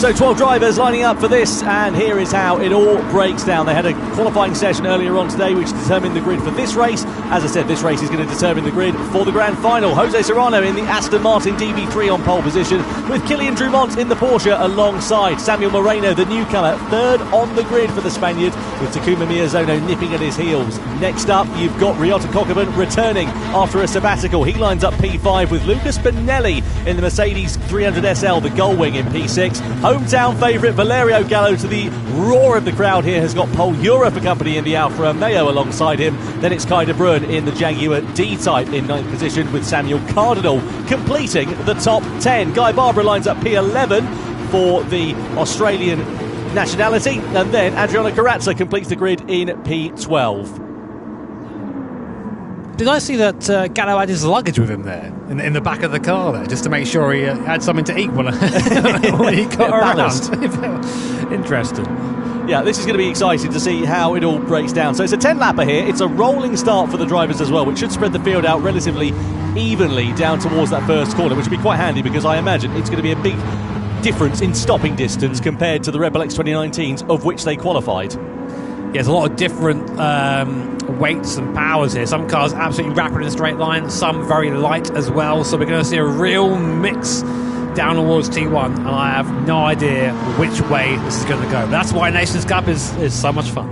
So 12 drivers lining up for this, and here is how it all breaks down. They had a qualifying session earlier on today which determined the grid for this race. As I said, this race is going to determine the grid for the grand final. Jose Serrano in the Aston Martin DB3 on pole position, with Kylian Drumont in the Porsche alongside. Samuel Moreno, the newcomer, third on the grid for the Spaniard, with Takuma Miyazono nipping at his heels. Next up, you've got Ryota Kokubun returning after a sabbatical. He lines up P5 with Lucas Spinelli in the Mercedes 300 SL, the Gullwing in P6. Hometown favourite Valerio Gallo, to the roar of the crowd here, has got Pol Europe accompanying the Alfa Romeo alongside him. Then it's Kai de Bruyne in the Jaguar D-Type in 9th position, with Samuel Cardinal completing the top 10. Guy Barbara lines up P11 for the Australian nationality, and then Adriano Carrazza completes the grid in P12. Did I see that Gallo had his luggage with him there in the back of the car there, just to make sure he had something to eat when he got around? Interesting. Yeah, this is going to be exciting to see how it all breaks down. So it's a 10-lapper here. It's a rolling start for the drivers as well, which should spread the field out relatively evenly down towards that first corner, which would be quite handy because I imagine it's going to be a big difference in stopping distance compared to the Red Bull X 2019s, of which they qualified. Yeah, there's a lot of different weights and powers here. Some cars absolutely rapid in a straight line, some very light as well. So we're going to see a real mix down towards T1, and I have no idea which way this is going to go. But that's why Nations Cup is so much fun.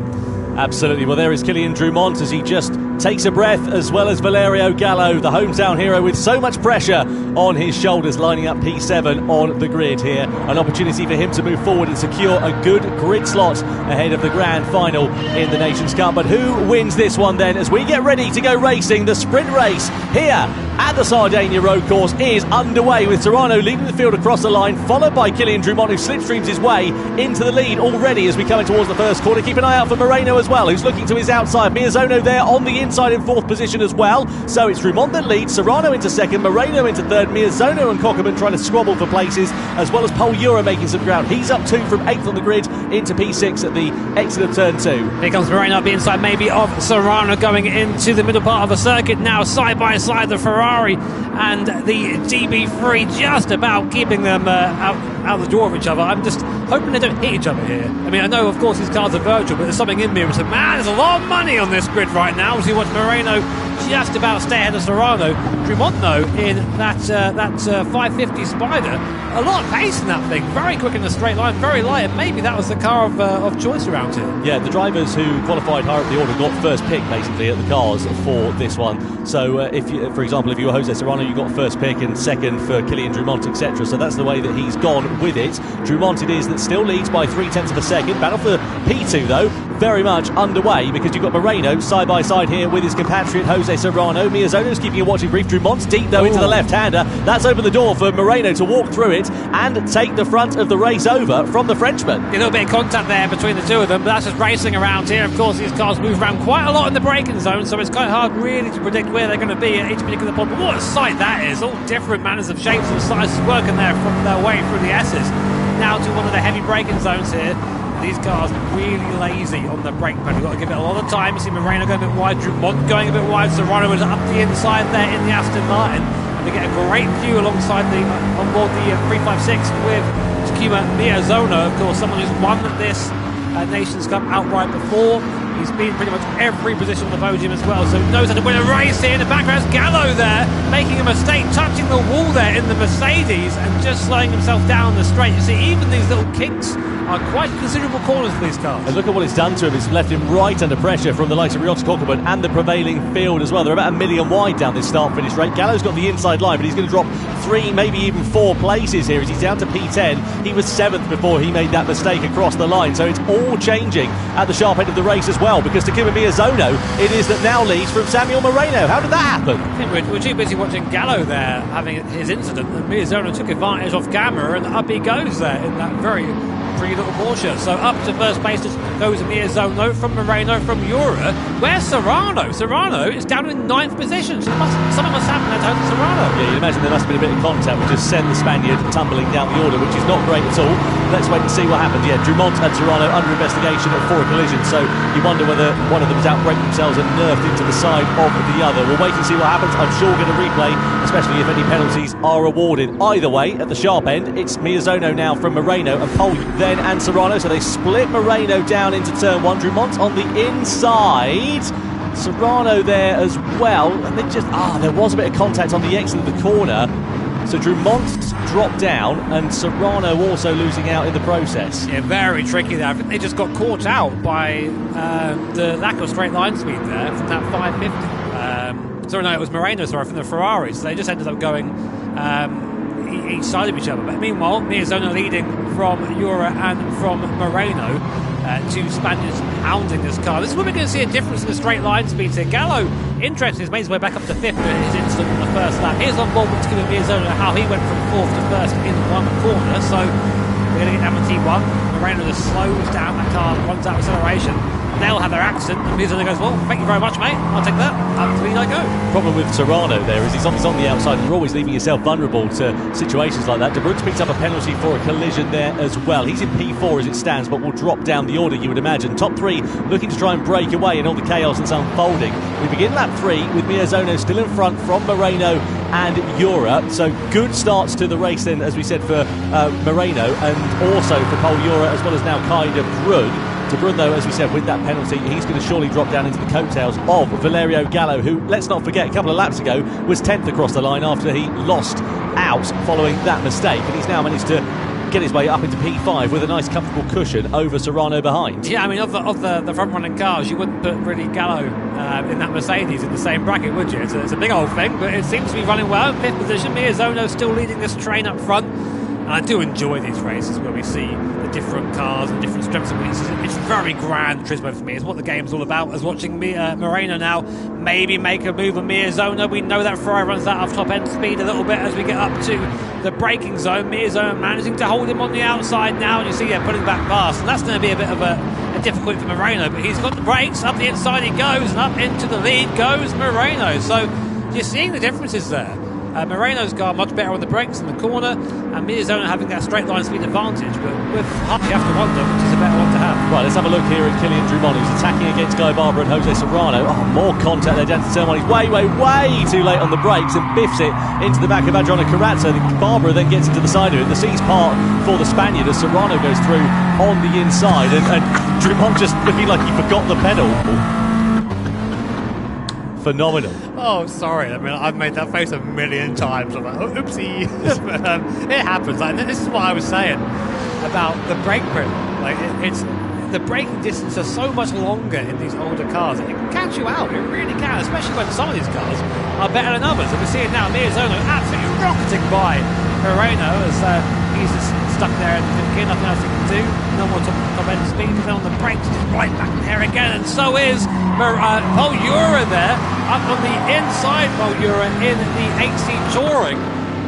Absolutely. Well, there is Kylian Drumont as he just takes a breath, as well as Valerio Gallo, the hometown hero, with so much pressure on his shoulders, lining up P7 on the grid here. An opportunity for him to move forward and secure a good grid slot ahead of the grand final in the Nations Cup. But who wins this one then, as we get ready to go racing? The sprint race here at the Sardinia road course is underway, with Serrano leading the field across the line, followed by Kylian Drumont, who slipstreams his way into the lead already as we come in towards the first corner. Keep an eye out for Moreno as well, who's looking to his outside. Miyazono there on the inside in fourth position as well. So it's Drumont that leads, Serrano into second, Moreno into third, Miyazono and Kokubun trying to squabble for places, as well as Pol Euro making some ground. He's up 2 from 8th on the grid into P6 at the exit of turn 2. Here comes Moreno up the inside maybe of Serrano, going into the middle part of the circuit now, side by side the Ferrari and the DB3, just about keeping them out the door of each other. I'm just hoping they don't hit each other here. I mean, I know of course these cars are virtual, but there's something in me which says, man, there's a lot of money on this grid right now. As you watch Moreno just about stay ahead of Serrano. Drumont though in that 550 Spider, a lot of pace in that thing, very quick in the straight line, very light, and maybe that was the car of choice around here. Yeah, the drivers who qualified higher up the order got first pick basically at the cars for this one. So if you, for example, if you were Jose Serrano, you got first pick, and second for Kylian Drumont, etc. So that's the way that he's gone with it. Drumont it is that still leads by 0.3 of a second. Battle for P2 though very much underway, because you've got Moreno side by side here with his compatriot Jose Serrano. Miyazono's keeping a watching brief. Drumont's deep though into the left-hander. That's opened the door for Moreno to walk through it and take the front of the race over from the Frenchman. A little bit of contact there between the two of them, but that's just racing around here. Of course, these cars move around quite a lot in the braking zone, so it's quite hard really to predict where they're going to be at each particular point. But what a sight that is! All different manners of shapes and sizes working their way through the S's. Now to one of the heavy braking zones here. These cars really lazy on the brake pedal. You've got to give it a lot of time. You see Moreno going a bit wide, Drumont going a bit wide, Serrano is up the inside there in the Aston Martin. And they get a great view alongside on board the 356 with Takuma Miyazono, of course, someone who's won this Nations Cup outright before. He's been pretty much every position on the podium as well, so knows how to win a race here. In the background's Gallo there, making a mistake, touching the wall there in the Mercedes and just slowing himself down the straight. You see, even these little kinks are quite considerable corners for these cars. And look at what it's done to him. It's left him right under pressure from the likes of Ryota Kokubun and the prevailing field as well. They're about 1 million wide down this start-finish rate. Gallo's got the inside line, but he's going to drop 3, maybe even 4 places here as he's down to P10. He was 7th before he made that mistake across the line. So it's all changing at the sharp end of the race as well, because Takuma Miyazono it is that now leads from Samuel Moreno. How did that happen? I think we're too busy watching Gallo there having his incident, and Miyazono took advantage off camera, and up he goes there in that very pretty little Porsche. So up to first place goes Miyazono from Moreno from Euro. Where's Serrano? Serrano is down in 9th position. So something must happen there turn to Serrano. Yeah, you'd imagine there must have been a bit of contact, which just sent the Spaniard tumbling down the order, which is not great at all. Let's wait and see what happens. Yeah, Dumont and Serrano under investigation for a collision, so you wonder whether one of them has outbraked themselves and nerfed into the side of the other. We'll wait and see what happens. I'm sure we'll get a replay, especially if any penalties are awarded. Either way, at the sharp end, it's Miyazono now from Moreno and Pole then and Serrano, so they split Moreno down into turn one. Dumont on the inside. Serrano there as well, and then just there was a bit of contact on the exit of the corner, so Drumont's dropped down and Serrano also losing out in the process. Yeah, very tricky there. I think they just got caught out by the lack of straight line speed there from that 550. Sorry, no, it was Moreno, from the Ferrari, so they just ended up going each side of each other. But meanwhile, Miyazono leading from Jura and from Moreno. Two Spaniards hounding this car. This is where we're going to see a difference in the straight line speeds here. Gallo, interesting, has made his way back up to fifth in his instant in the first lap. Here's on board to give Miyazono how he went from fourth to first in one corner. So we're going to get down to T1. Moreno just slows down the car, runs out of acceleration. They'll have their accident, and Miyazono goes, well, thank you very much, mate. I'll take that. Up to lead I go. Problem with Serrano there is he's on the outside, and you're always leaving yourself vulnerable to situations like that. De Bruyne picks up a penalty for a collision there as well. He's in P4 as it stands, but will drop down the order, you would imagine. Top three looking to try and break away in all the chaos that's unfolding. We begin lap 3 with Miyazono still in front from Moreno and Jura. So good starts to the race then, as we said, for Moreno and also for Pole Jura, as well as now Kai De Bruyne. De Bruyne, though, as we said, with that penalty, he's going to surely drop down into the coattails of Valerio Gallo, who, let's not forget, a couple of laps ago was 10th across the line after he lost out following that mistake. And he's now managed to get his way up into P5 with a nice comfortable cushion over Serrano behind. Yeah, I mean, of the front-running cars, you wouldn't put really Gallo in that Mercedes in the same bracket, would you? It's a big old thing, but it seems to be running well in fifth position. Miyazono still leading this train up front. And I do enjoy these races where we see the different cars and different strengths and weaknesses. It's very grand Turismo for me. It's what the game's all about. As watching Moreno now maybe make a move on Miyazono. We know that Ferrari runs that off top end speed a little bit as we get up to the braking zone. Miyazono managing to hold him on the outside now, and you see putting back past. And that's going to be a bit of a difficult for Moreno, but he's got the brakes. Up the inside he goes, and up into the lead goes Moreno. So you're seeing the differences there. Moreno's car much better on the brakes in the corner, and Miyazono having that straight line speed advantage, but with Huck you have to wonder which is a better one to have. Right, let's have a look here at Kylian Dumont, who's attacking against Guy Barber and Jose Serrano. More contact there down to turn one. He's way too late on the brakes and biffs it into the back of Adriano Carrazza. Barber then gets into the side of it. The C's part for the Spaniard as Serrano goes through on the inside, and Dumont just looking like he forgot the pedal. Phenomenal. Oh, sorry. I mean, I've made that face a million times. I'm like, oh, oopsie. But, it happens. Like, this is what I was saying about the brake grip. Like, it's the braking distance are so much longer in these older cars. It can catch you out. It really can, especially when some of these cars are better than others. And we see it now. Miyazono absolutely rocketing by Moreno as he's just stuck there in the gear. Nothing else he can do. No more top end speed. And then on the brakes, just right back there again. And so is Pole Jura there, up on the inside. Pole Jura in the 8C Touring,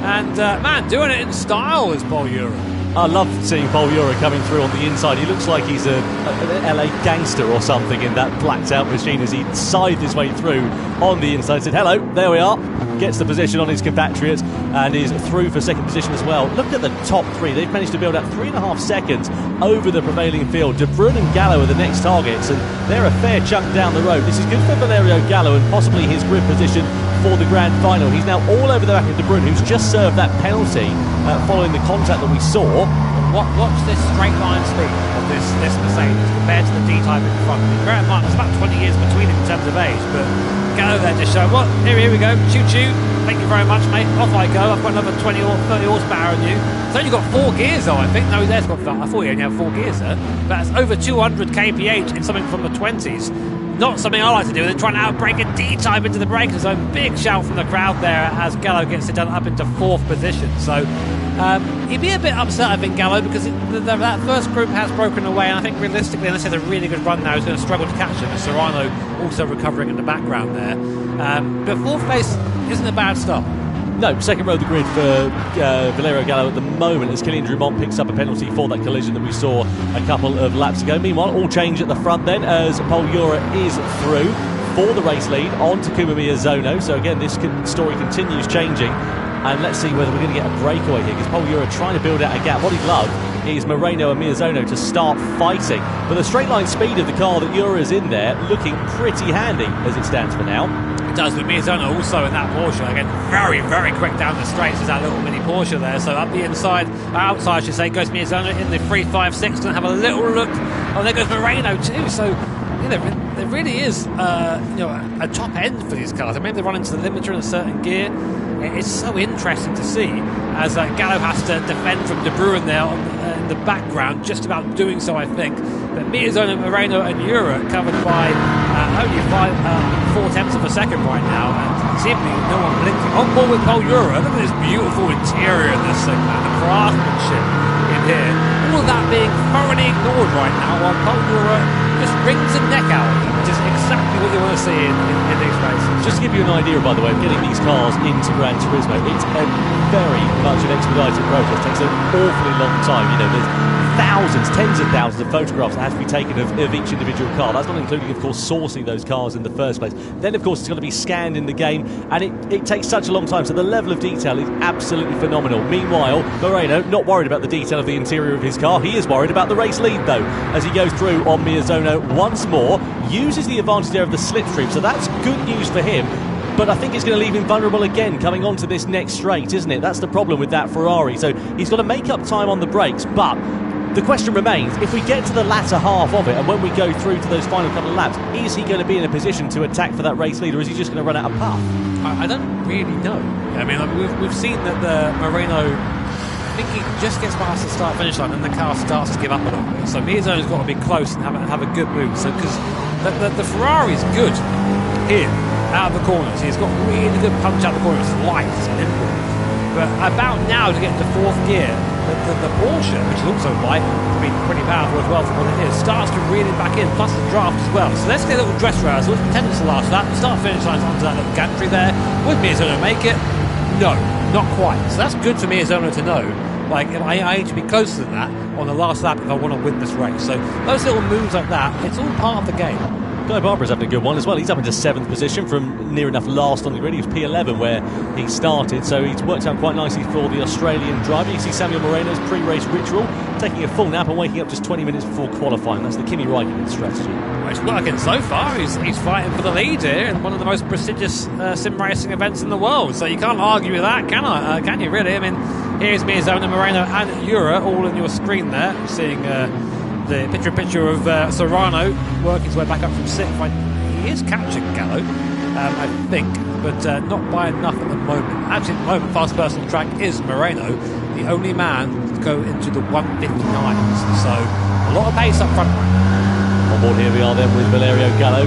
and man, doing it in style is Pole Jura. I love seeing Pole Jura coming through on the inside. He looks like he's an LA gangster or something in that blacked out machine as he scythed his way through on the inside. Said hello, there we are. Gets the position on his compatriot and is through for second position as well. Look at the top three. They've managed to build up 3.5 seconds over the prevailing field. De Bruyne and Gallo are the next targets, and they're a fair chunk down the road. This is good for Valerio Gallo and possibly his grid position for the grand final. He's now all over the back of De Bruyne, who's just served that penalty following the contact that we saw. Watch this straight line speed of this Mercedes compared to the D-Type in front. Bear in mind, there's about 20 years between them in terms of age, but Gallo there just showing, well, here we go, choo-choo, thank you very much, mate, off I go, I've got another 20 or 30 horsepower on you. It's only got 4 gears though, I think. No, there's got, I thought he only had 4 gears there, but it's over 200 kph in something from the 20s. Not something I like to do. They're trying to outbrake a D-Type into the braking zone. Big shout from the crowd there as Gallo gets it done up into 4th position. So he'd be a bit upset, I think, Gallo, because that first group has broken away, and I think realistically, unless he has a really good run now, he's going to struggle to catch him. Serrano also recovering in the background there. But 4th place isn't a bad start. No, second row of the grid for Valerio Gallo at the moment as Kylian Dumont picks up a penalty for that collision that we saw a couple of laps ago. Meanwhile, all change at the front then as Pole Jura is through. for the race lead on Takuma Miyazono. So again, this story continues changing. And let's see whether we're going to get a breakaway here, because Paul Ura trying to build out a gap. What he'd love is Moreno and Miyazono to start fighting. But the straight line speed of the car that Ura is in there looking pretty handy as it stands for now. It does, but Miyazono also in that Porsche, again, very, very quick down the straights as that little mini Porsche there. So up the inside, outside, I should say, goes Miyazono in the 3.56. Going to have a little look. Oh, there goes Moreno too. So, you know, there really is, a top end for these cars. I mean, they run into the limiter in a certain gear. It's so interesting to see as Gallo has to defend from De Bruin there in the background, just about doing so, I think. But Miyazono, Moreno and Ura covered by only 4/10 of a second right now, and seemingly no one blinking. On board with Paul Ura. Look at this beautiful interior in this thing, man. The craftsmanship in here. All of that being thoroughly ignored right now, while Paul Ura just wrings the neck out of them, which is exactly what you want to see in these races. Just to give you an idea, by the way, of getting these cars into Gran Turismo, it's a very much an expedited process. It takes an awfully long time. You know, there's thousands, tens of thousands of photographs that have to be taken of each individual car. That's not including, of course, sourcing those cars in the first place. Then, of course, it's got to be scanned in the game, and it takes such a long time. So the level of detail is absolutely phenomenal. Meanwhile, Moreno not worried about the detail of the interior of his car. He is worried about the race lead, though, as he goes through on Miyazono once more, uses the advantage there of the slipstream. So that's good news for him. But I think it's going to leave him vulnerable again coming on to this next straight, isn't it? That's the problem with that Ferrari. So he's got to make up time on the brakes, but the question remains, if we get to the latter half of it and when we go through to those final couple of laps, is he going to be in a position to attack for that race lead, or is he just going to run out of puff? I don't really know. I mean, we've seen that the Moreno, I think he just gets past the start-finish line and the car starts to give up a little bit. So Miyazono's got to be close and have a good move. So because the Ferrari's good here out of the corners. He's got really good punch out the corner. It's light, it's nimble. But about now to get into fourth gear, the Porsche, which is also light, pretty powerful as well for what it is, starts to reel it back in, plus the draft as well. So let's get a little dress rehearsal. It's intended to last that. The start-finish line's onto that little gantry there. Would Miyazono make it? No, not quite. So that's good for Miyazono to know. Like, I need to be closer than that on the last lap if I want to win this race. So those little moves like that, it's all part of the game. Guy Barbara's having a good one as well. He's up into 7th position from near enough last on the grid. He was P11 where he started, so he's worked out quite nicely for the Australian driver. You see Samuel Moreno's pre-race ritual, taking a full nap and waking up just 20 minutes before qualifying. That's the Kimi Räikkönen strategy. Well, it's working so far. He's fighting for the lead here in one of the most prestigious sim racing events in the world. So you can't argue with that, can you really? I mean, here's Miyazono, Moreno and Ura all on your screen there. You're seeing the picture of Serrano working his way back up from 6th. He is catching Gallo, I think, but not by enough at the moment. Actually, at the moment, fast person on the track is Moreno, the only man to go into the 159s. So a lot of pace up front. On board here we are then with Valerio Gallo,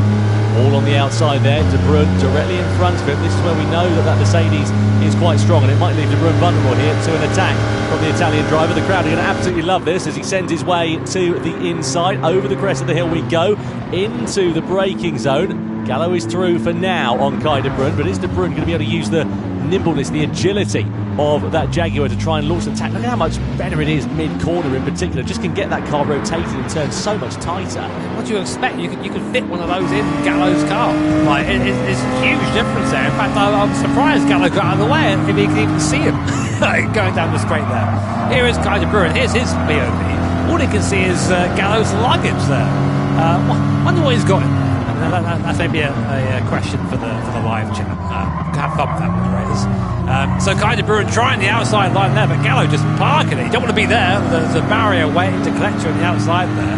all on the outside there. De Bruin directly in front of him. This is where we know that Mercedes is quite strong, and it might leave De Bruin vulnerable here to an attack from the Italian driver. The crowd are going to absolutely love this as he sends his way to the inside. Over the crest of the hill we go into the braking zone. Gallo is through for now on Kai De Bruin, but is De Bruin going to be able to use the nimbleness, the agility of that Jaguar to try and launch an attack? Look at how much better it is mid-corner in particular. Just can get that car rotated and turned so much tighter. What do you expect? You could fit one of those in Gallo's car. Like, it's a huge difference there. In fact, I'm surprised Gallo got out of the way if he can even see him going down the straight there. Here is Kai De Bruin. Here's his POV. All he can see is Gallo's luggage there. Wonder what he's got in there. That's maybe a question for the live chat. Have fun with that with the Raiders. So Kai De Bruin trying the outside line there, but Gallo just parking it. You don't want to be there. There's a barrier waiting to collect you on the outside there.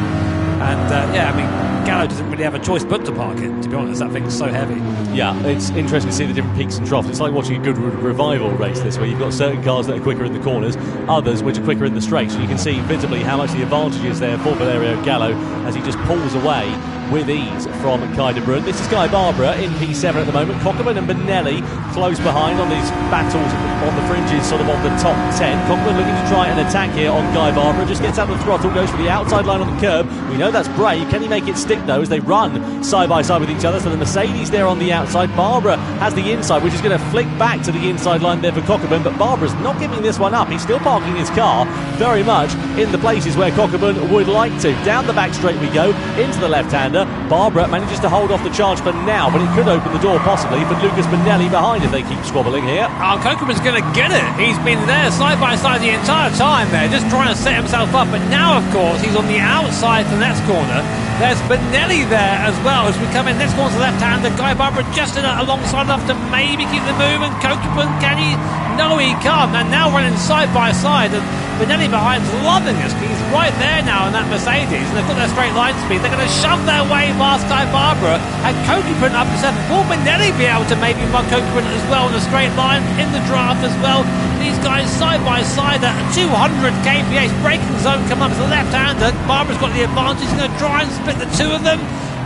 And I mean, Gallo doesn't really have a choice but to park it, to be honest. That thing's so heavy. Yeah, it's interesting to see the different peaks and troughs. It's like watching a good revival race this, where you've got certain cars that are quicker in the corners, others which are quicker in the straights. And you can see visibly how much the advantage is there for Valerio Gallo as he just pulls away with ease from Kai De Bruin. This is Guy Barbara in P7 at the moment. Cockerman and Benelli close behind on these battles on the fringes, sort of on the top 10. Cockerman looking to try an attack here on Guy Barbara. Just gets out of the throttle, goes for the outside line on the curb. We know that's brave. Can he make it stick though as they run side by side with each other? So the Mercedes there on the outside. Barbara has the inside, which is going to flick back to the inside line there for Cockerman. But Barbara's not giving this one up. He's still parking his car very much in the places where Cockerman would like to. Down the back straight we go, into the left-hander. Honda. Barbara manages to hold off the charge for now, but it could open the door possibly for Lucas Benelli behind if they keep squabbling here. Kokeman's going to get it. He's been there side by side the entire time there, just trying to set himself up. But now, of course, he's on the outside for the next corner. There's Benelli there as well as we come in. Next corner to the left-hander. Guy Barbara just alongside enough to maybe keep the move. And Kokeman, can he? No, he can't. And now running side by side. And Benelli behind's loving this. He's right there now in that Mercedes. And they've got their straight line speed. They're going to shove their way past Guy Barbara. And Kokeman up to 7. Will Benelli be able to maybe run Kokeman as well in a straight line in the draft as well? These guys side by side at 200 kph. Braking zone coming up to the left-hander. Barbara's got the advantage. He's going to try and split the two of them.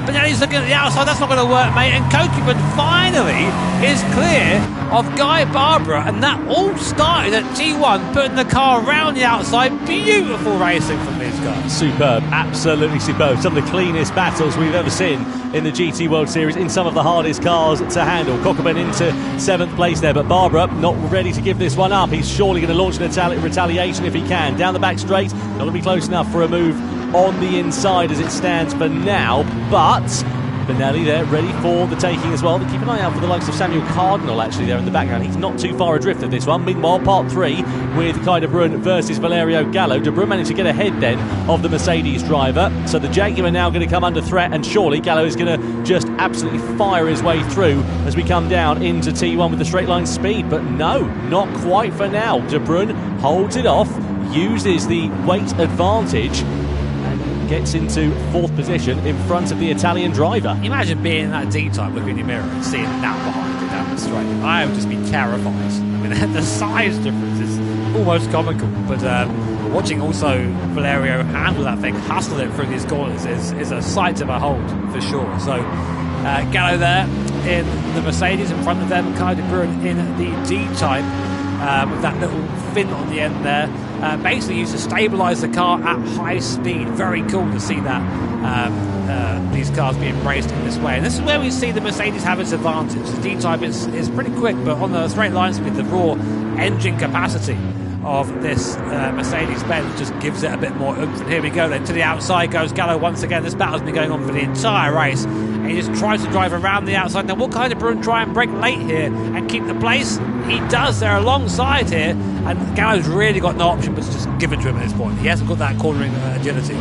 Benelli's looking at the outside. That's not going to work, mate. And Kokeman finally is clear of Guy Barbara. And that all started at T1, putting the car around the outside. Beautiful racing from these guys. Superb, absolutely superb. Some of the cleanest battles we've ever seen in the GT World Series, in some of the hardest cars to handle. Kokeman into 7th place there, but Barbara not ready to give this one up. He's surely going to launch an retaliation if he can. Down the back straight, not going to be close enough for a move on the inside as it stands for now, but Benelli there ready for the taking as well. But keep an eye out for the likes of Samuel Cardinal actually there in the background. He's not too far adrift of this one. Meanwhile, part 3 with Kai de Bruyne versus Valerio Gallo. De Bruyne managed to get ahead then of the Mercedes driver, so the Jaguar now going to come under threat, and surely Gallo is going to just absolutely fire his way through as we come down into T1 with the straight line speed. But no, not quite for now. De Bruyne holds it off, uses the weight advantage, gets into 4th position in front of the Italian driver. Imagine being in that D-type, looking in your mirror and seeing that behind you down the straight. I would just be terrified. I mean, the size difference is almost comical. But watching also Valerio handle that thing, hustle it through these corners is a sight to behold for sure. So Gallo there in the Mercedes in front of them, Kai de Bruyne in the D-type with that little fin on the end there. Basically used to stabilise the car at high speed. Very cool to see that these cars being raced in this way. And this is where we see the Mercedes have its advantage. The D-type is pretty quick, but on the straight line speed, the raw engine capacity of this Mercedes-Benz just gives it a bit more oomph. And here we go then, to the outside goes Gallo once again. This battle's been going on for the entire race, and he just tries to drive around the outside. Now will Kai de Bruyne try and break late here and keep the place? He does. They're alongside here, and Gallo's really got no option but to just give it to him at this point. He hasn't got that cornering agility.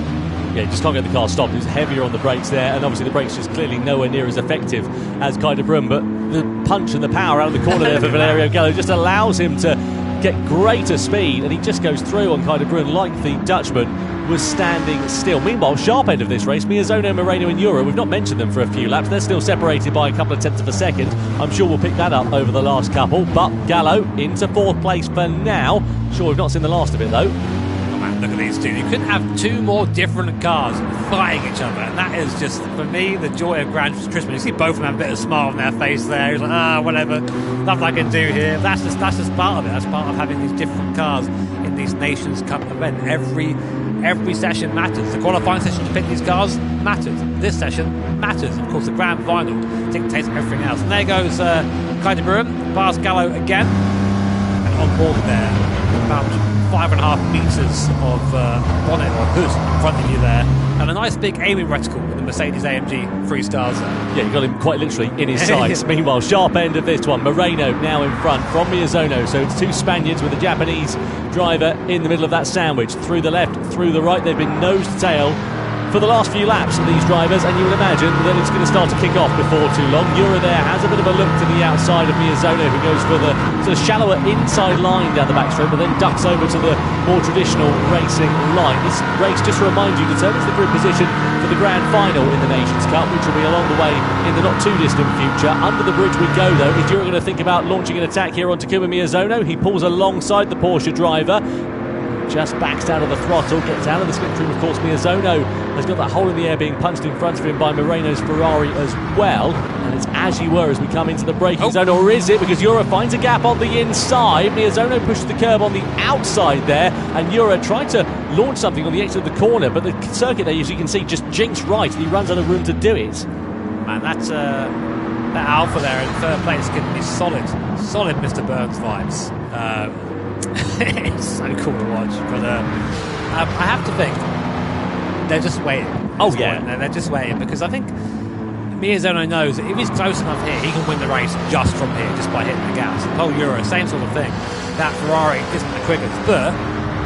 Yeah, just can't get the car stopped. He's heavier on the brakes there, and obviously the brakes just clearly nowhere near as effective as Kai de Bruyne, but the punch and the power out of the corner there for Valerio Gallo just allows him to get greater speed, and he just goes through on Kai de Bruyne like the Dutchman was standing still. Meanwhile, sharp end of this race, Miyazono, Moreno and Euro, we've not mentioned them for a few laps. They're still separated by a couple of tenths of a second. I'm sure we'll pick that up over the last couple, but Gallo into 4th place for now. Sure, we've not seen the last of it though. Look at these two. You couldn't have 2 more different cars fighting each other, and that is just, for me, the joy of Gran Turismo. You see both of them have a bit of a smile on their face there. He's like, whatever, nothing I can do here. That's just part of it. That's part of having these different cars in these Nations Cup event. Every session matters. The qualifying session to pick these cars matters. This session matters. Of course, the grand final dictates everything else. And there goes Kai de Bruyne, past Gallo again, and on board there, about 5.5 metres of bonnet or hood in front of you there, and a nice big aiming reticle with the Mercedes AMG 3 stars there. Yeah, you got him quite literally in his sights. Meanwhile, sharp end of this one, Moreno now in front from Miyazono, so it's 2 Spaniards with a Japanese driver in the middle of that sandwich. Through the left, through the right, they've been nose to tail for the last few laps of these drivers, and you would imagine that it's going to start to kick off before too long. Euro there has a bit of a look to the outside of Miyazono, who goes for the sort of shallower inside line down the back straight, but then ducks over to the more traditional racing line. This race, just to remind you, determines the grid position for the grand final in the Nations Cup, which will be along the way in the not too distant future. Under the bridge we go though. If you're going to think about launching an attack here on Takuma Miyazono, he pulls alongside the Porsche driver, just backs down on the throttle, gets out of the slipstream. Of course, Miyazono has got that hole in the air being punched in front of him by Moreno's Ferrari as well, and it's as you were as we come into the braking zone. Or is it? Because Euro finds a gap on the inside. Miyazono pushes the curb on the outside there, and Euro tried to launch something on the exit of the corner, but the circuit there, as you can see, just jinxed right, and he runs out of room to do it. Man, that Alpha there in 3rd place can be solid Mr. Burns vibes. It's so cool to watch, but I have to think they're just waiting. at this point. They're just waiting, because I think Miyazano knows that if he's close enough here, he can win the race just from here, just by hitting the gas. And Pole Euro, same sort of thing. That Ferrari isn't the quickest, but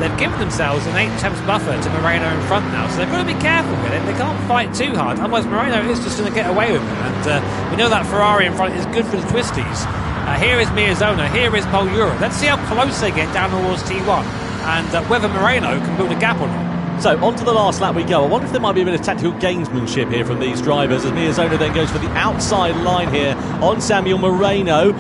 they've given themselves an 8 tenths buffer to Moreno in front now, so they've got to be careful with it. They can't fight too hard, otherwise Moreno is just going to get away with it. And we know that Ferrari in front is good for the twisties. Here is Miyazano, here is Pole Euro. Let's see how close they get down towards T1, and whether Moreno can build a gap or not. So, on to the last lap we go. I wonder if there might be a bit of tactical gamesmanship here from these drivers, as Miyazano then goes for the outside line here on Samuel Moreno.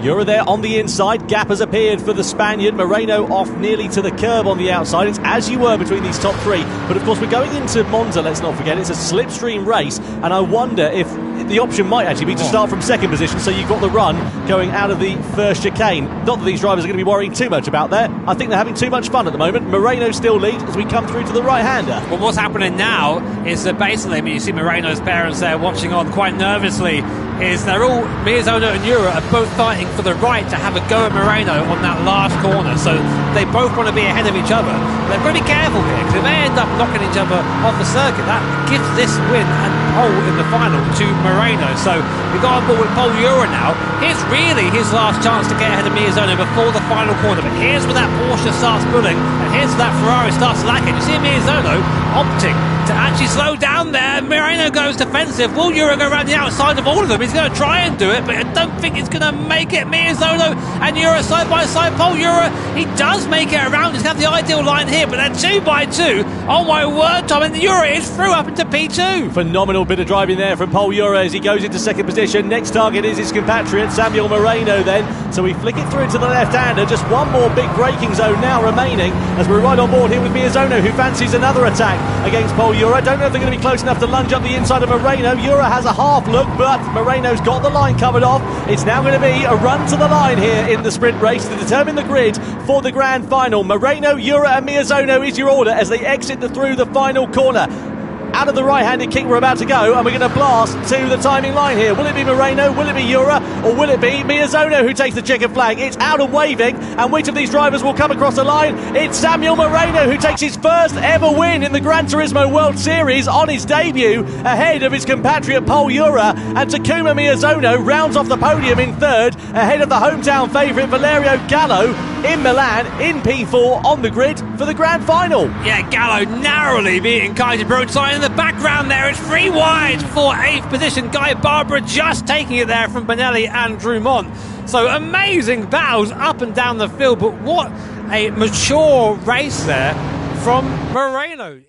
Euro there on the inside. Gap has appeared for the Spaniard. Moreno off nearly to the curb on the outside. It's as you were between these top three. But of course, we're going into Monza, let's not forget. It's a slipstream race, and I wonder if the option might actually be to start from second position, so you've got the run going out of the first chicane. Not that these drivers are going to be worrying too much about that. I think they're having too much fun at the moment. Moreno still leads as we come through to the right-hander. Well, what's happening now is that basically, I mean, you see Moreno's parents there watching on quite nervously. They're all, Miyazano and Euro are both fighting for the right to have a go at Moreno on that last corner, so they both want to be ahead of each other. They've got to be careful here, because if they end up knocking each other off the circuit, that gives this win and pole in the final to Moreno. So we've got on board with Pole Euro now. Here's really his last chance to get ahead of Miyazano before the final corner, but here's where that Porsche starts pulling, and here's where that Ferrari starts lacking. You see Miyazano opting to actually slow down there. Moreno goes defensive. Will Euro go around the outside of all of them? He's going to try and do it, but I don't think he's going to make it. Miyazano and Euro side by side. Pole Euro, he does make it around. He's got the ideal line here, but they're 2 by 2. Oh my word, Tom, and the Euro is through up into P2. Phenomenal bit of driving there from Pole Euro as he goes into second position. Next target is his compatriot Samuel Moreno then. So we flick it through to the left-hander. Just one more big braking zone now remaining as we're right on board here with Miyazano, who fancies another attack against Pole Euro. I don't know if they're going to be close enough to lunge up the inside of Moreno. Euro has a half look, but Moreno's got the line covered off. It's now going to be a run to the line here in the sprint race to determine the grid for the grand final. Moreno, Euro and Miyazano is your order as they exit through the final corner. Out of the right-handed kick we're about to go, and we're going to blast to the timing line here. Will it be Moreno, will it be Euro, or will it be Miyazano who takes the checkered flag? It's out and waving, and which of these drivers will come across the line? It's Samuel Moreno who takes his first ever win in the Gran Turismo World Series on his debut, ahead of his compatriot Pole Euro, and Takuma Miyazano rounds off the podium in third, ahead of the hometown favourite Valerio Gallo in Milan, in P4 on the grid for the grand final. Yeah, Gallo narrowly beating Kaiser Broadside. In the background there, it's 3 wide for 8th position. Guy Barbara just taking it there from Bonelli and Drummond. So amazing battles up and down the field, but what a mature race there from Moreno.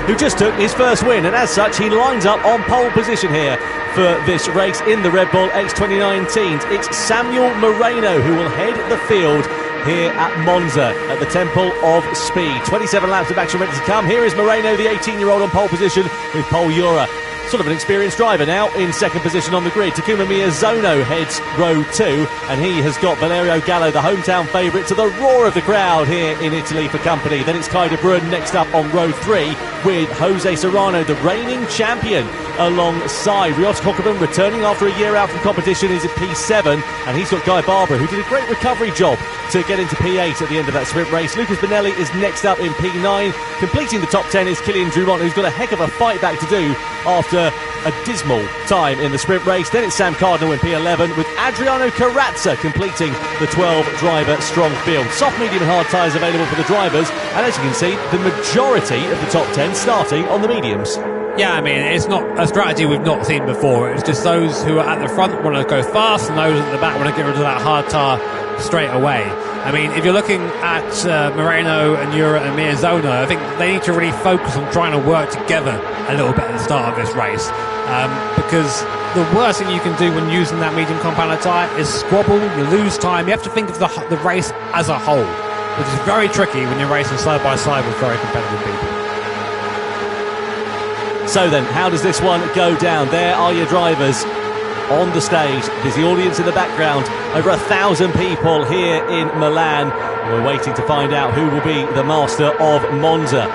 Who just took his first win, and as such he lines up on pole position here for this race in the Red Bull X2019. It's Samuel Moreno who will head the field here at Monza at the Temple of Speed. 27 laps of action ready to come. Here is Moreno, the 18-year-old, on pole position with Pol Jura. Sort of an experienced driver now in second position on the grid. Takuma Miyazono heads row 2, and he has got Valerio Gallo, the hometown favourite, to the roar of the crowd here in Italy for company. Then it's Kai de Bruyne next up on row 3 with Jose Serrano, the reigning champion, alongside. Ryota Kokubun, returning after a year out from competition, is at P7, and he's got Guy Barbara, who did a great recovery job to get into P8 at the end of that sprint race. Lucas Bonelli is next up in P9. Completing the top 10 is Kylian Drumont, who's got a heck of a fight back to do after a dismal time in the sprint race. Then it's Sam Cardinal in P11 with Adriano Carrazza completing the 12-driver strong field. Soft, medium and hard tyres available for the drivers, and as you can see, the majority of the top 10 starting on the mediums. Yeah, I mean, it's not a strategy we've not seen before. It's just those who are at the front want to go fast, and those at the back want to get rid of that hard tyre straight away. I mean, if you're looking at Moreno and Jura and Miyazono, I think they need to really focus on trying to work together a little bit at the start of this race, because the worst thing you can do when using that medium compounder tyre is squabble, you lose time. You have to think of the race as a whole, which is very tricky when you're racing side by side with very competitive people. So then, how does this one go down? There are your drivers on the stage. There's the audience in the background. Over 1,000 people here in Milan. We're waiting to find out who will be the master of Monza.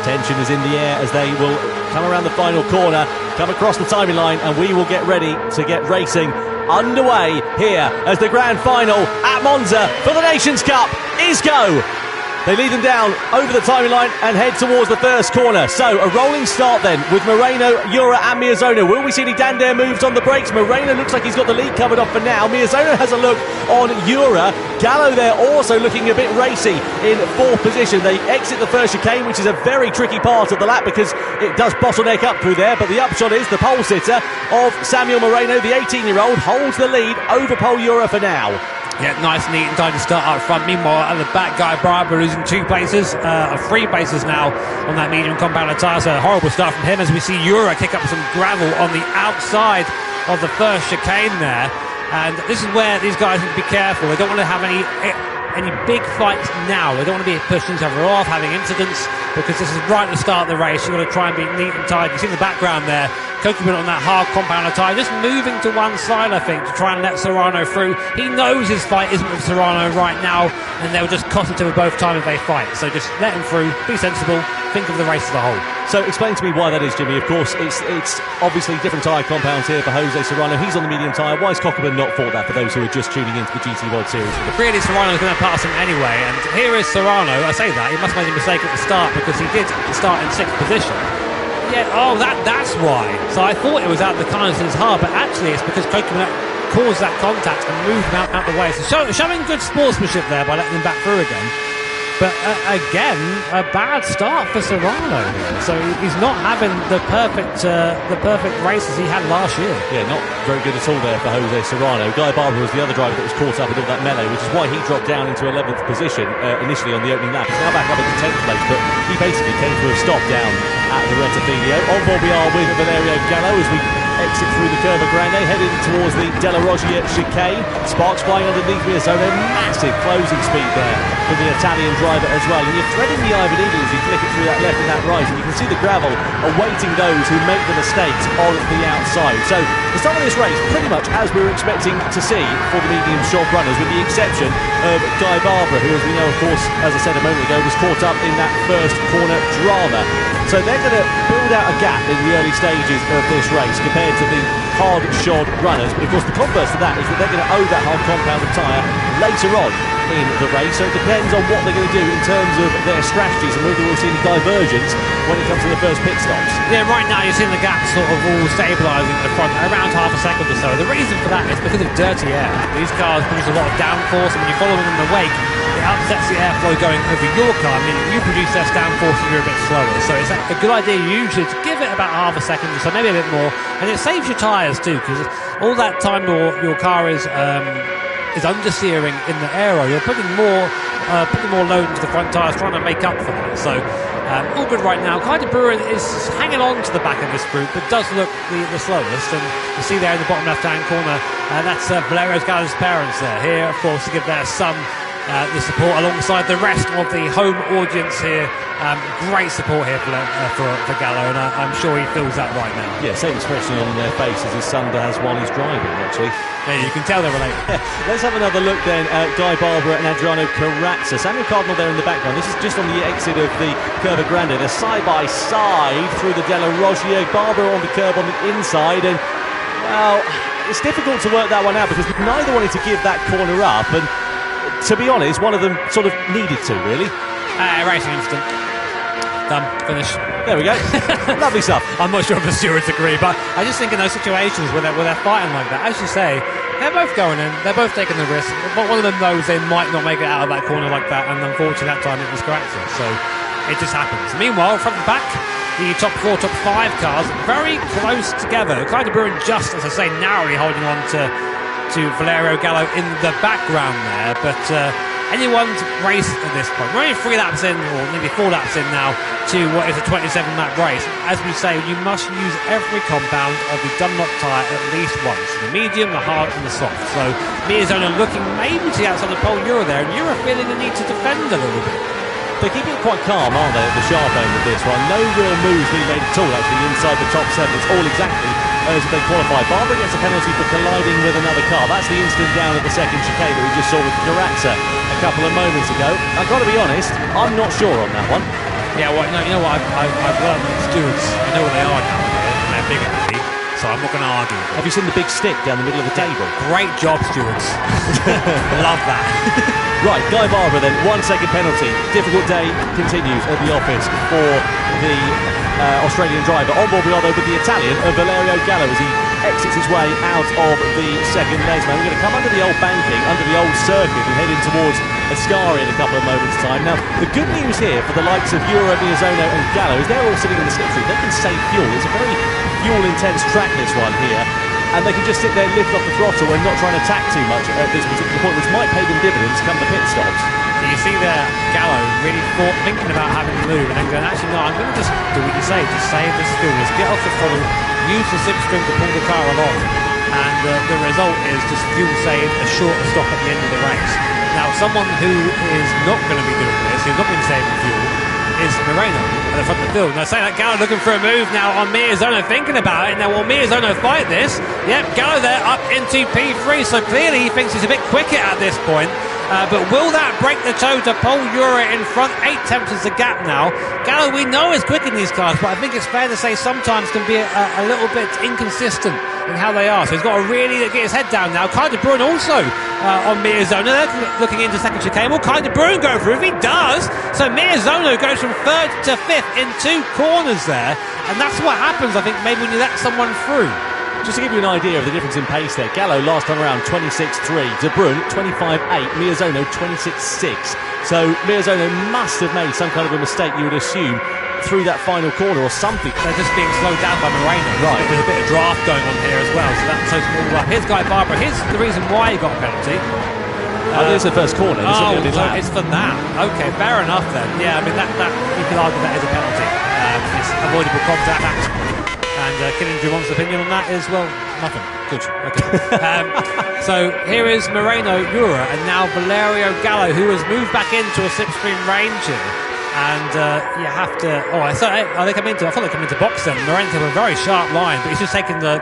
Tension is in the air as they will come around the final corner, come across the timing line, and we will get ready to get racing underway here as the grand final at Monza for the Nations Cup is go. They lead them down over the timing line and head towards the first corner. So a rolling start then with Moreno, Jura and Miyazono. Will we see any Dandare moves on the brakes? Moreno looks like he's got the lead covered off for now. Miyazono has a look on Jura. Gallo there also looking a bit racy in fourth position. They exit the first chicane, which is a very tricky part of the lap because it does bottleneck up through there. But the upshot is the pole sitter of Samuel Moreno, the 18-year-old, holds the lead over Pol Jura for now. Yeah, nice, neat and tidy start up front. Meanwhile, at the back, Guy Barbara losing 2 places, 3 places now on that medium compounder tyre. So a horrible start from him as we see Jura kick up some gravel on the outside of the first chicane there. And this is where these guys need to be careful. They don't want to have any big fights now. They don't want to be pushing each other off, having incidents, because this is right at the start of the race. You've got to try and be neat and tidy. You see in the background there, Kokubun on that hard compounder tyre, just moving to one side, I think, to try and let Serrano through. He knows his fight isn't with Serrano right now, and they'll just cost it to him both times if they fight. So just let him through, be sensible, think of the race as a whole. So explain to me why that is, Jimmy. Of course, it's obviously different tyre compounds here for Jose Serrano. He's on the medium tyre. Why has Kokubun not fought that for those who are just tuning into the GT World Series? Really, Serrano's going to pass him anyway, and here is Serrano. I say that, he must have made a mistake at the start because he did start in 6th position. Yeah, oh, that's why. So I thought it was out the kindness of his heart, but actually it's because Kokubun caused that contact and moved him out the way. So showing good sportsmanship there by letting him back through again. But again, a bad start for Serrano here. So he's not having the perfect races he had last year. Yeah, not very good at all there for Jose Serrano. Guy Barbara was the other driver that was caught up in all that melee, which is why he dropped down into 11th position initially on the opening lap. He's now back up into 10th place, but he basically came to a stop down at the Rettifilio. On board we are with Valerio Gallo as we exit through the Curva Grande, heading towards the Della Roggia chicane. Sparks flying underneath Miyazono. Massive closing speed there from the Italian driver as well. And you're threading the eye of a needle as you flick it through that left and that right, and you can see the gravel awaiting those who make the mistakes on the outside. So the start of this race, pretty much as we were expecting to see for the medium short runners, with the exception of Guy Barbara, who, as we know, of course, as I said a moment ago, was caught up in that first corner drama. So they're going to build out a gap in the early stages of this race compared to the hard shod runners. But of course the converse to that is that they're going to owe that hard compounded tyre later on in the race, so it depends on what they're going to do in terms of their strategies and whether we'll see any diversions when it comes to the first pit stops. Yeah, right now you're seeing the gap sort of all stabilising at the front around half a second or so. The reason for that is because of dirty air. These cars produce a lot of downforce, and when you're following in the wake, it upsets the airflow going over your car, meaning you produce less downforce and you're a bit slower. So it's a good idea usually to give it about half a second or so, maybe a bit more, and it saves your tyres too, because all that time your car is understeering in the aero, you're putting more load into the front tyres, trying to make up for that. So all good right now. Gt7 is hanging on to the back of this group, but does look the slowest. And you see there in the bottom left-hand corner, that's Valerio Gallo's parents there. Here, of course, to give their son the support alongside the rest of the home audience here. Great support here for Gallo, and I'm sure he feels that right now. Yeah, same expression on their face as his son has while he's driving, actually. Yeah, you can tell they're related. Let's have another look then at Guy Barbara and Adriano Carrazza. Samuel Cardinal there in the background. This is just on the exit of the Curva Grande. They're side by side through the Della Roggia. Barbara on the curb on the inside, and well, it's difficult to work that one out because neither wanted to give that corner up, and to be honest, one of them sort of needed to, really. Racing incident. Done. Finish. There we go. Lovely stuff. I'm not sure if the stewards agree, but I just think in those situations where they're fighting like that, as you say, they're both going in, they're both taking the risk, but one of them knows they might not make it out of that corner like that, and unfortunately that time it was Carrazza, so it just happens. Meanwhile, front and back, the top 4, top 5 cars very close together. Gt7 just, as I say, narrowly holding on to Valerio Gallo in the background there, but anyone's race at this point. We're only 3 laps in, or maybe 4 laps in now, to what is a 27-lap race. As we say, you must use every compound of the Dunlop tyre at least once. The medium, the hard and the soft. So Miyazono looking maybe to the outside of Pole Euro there, and Euro feeling the need to defend a little bit. They're keeping it quite calm, aren't they, at the sharp end of this one? No real moves being made at all, actually, inside the top 7. It's all exactly as they qualify. Barbara gets a penalty for colliding with another car. That's the incident down at the second chicane that we just saw with Carrazza a couple of moments ago. I've got to be honest, I'm not sure on that one. Yeah, well, no, you know what? I've learned that stewards, I know what they are now, and they're bigger than me, so I'm not going to argue. Have you seen the big stick down the middle of the table? Great job, stewards. Love that. Right, Guy Barbara then, 1 second penalty. Difficult day continues at the office for the Australian driver. On board we are though with the Italian of Valerio Gallo as he exits his way out of the second legs. Now we're going to come under the old banking, under the old circuit, and head in towards Ascari in a couple of moments' time. Now, the good news here for the likes of Euro, Miyazono and Gallo is they're all sitting in the slipstream. They can save fuel. It's a very fuel-intense track, this one here. And they can just sit there, lift off the throttle and not try and attack too much at this particular point, which might pay them dividends come the pit stops. So you see there, Gallo really thinking about having to move and then going, actually, no, I'm going to just do what you say, just save this fuel, just get off the throttle, use the slipstream to pull the car along. And the result is just fuel save, a shorter stop at the end of the race. Now, someone who is not going to be doing this, who's not going to be saving fuel, is Moreno at the front of the field. Now, saying that Gallo looking for a move now on Miyazono, thinking about it. Now, will Miyazono fight this? Yep, Gallo there up into P3, so clearly he thinks he's a bit quicker at this point. But will that break the toe to Pole Euro in front? 8 tenths is the gap now. Gallo, we know, is quick in these cars, but I think it's fair to say sometimes can be a little bit inconsistent in how they are. So he's got to really get his head down now. Gt7 also on Miyazono. They're looking into second chicane. Will Gt7 go through? If he does, so Miyazono goes from 3rd to 5th in 2 corners there. And that's what happens, I think, maybe when you let someone through. Just to give you an idea of the difference in pace there, Gallo last time around 26.3, De Bruyne 25.8, Miyazono 26.6. So Miyazono must have made some kind of a mistake, you would assume, through that final corner or something. They're just being slowed down by Moreno. Right. There's a bit of draft going on here as well, so that shows them all up. Here's Guy Barbara. Here's the reason why he got a penalty. There's the first corner. It's for that. Okay, fair enough then. Yeah, I mean, that you could argue that is a penalty. It's avoidable contact. And Killian Drumont's opinion on that is, well, nothing. Good. Okay. So here is Moreno, Euro, and now Valerio Gallo, who has moved back into a slipstream range here. And you have to. Oh, I thought they come into. I thought they come into box then. Moreno with a very sharp line, but he's just taking the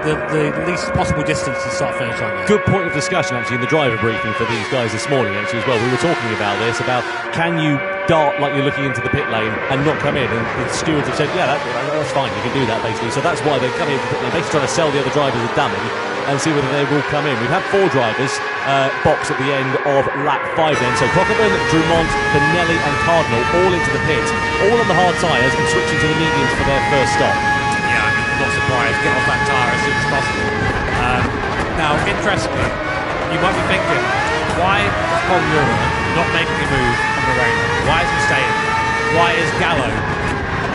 least possible distance to start finish line. Good point of discussion actually in the driver briefing for these guys this morning actually as well. We were talking about this, about can you dart like you're looking into the pit lane and not come in, and the stewards have said, yeah, that's fine, you can do that basically. So that's why they're coming into the pit lane, basically trying to sell the other drivers a dummy, and see whether they will come in. We've had 4 drivers box at the end of lap 5 then. So Cockburn, Drumont, Benelli and Cardinal all into the pit, all on the hard tyres and switching to the mediums for their first stop. Yeah, I'm not surprised. Get off that tyre as soon as possible. Now, interestingly, you might be thinking, why is Paul Euro not making a move on Moreno? Why is he staying? Why is Gallo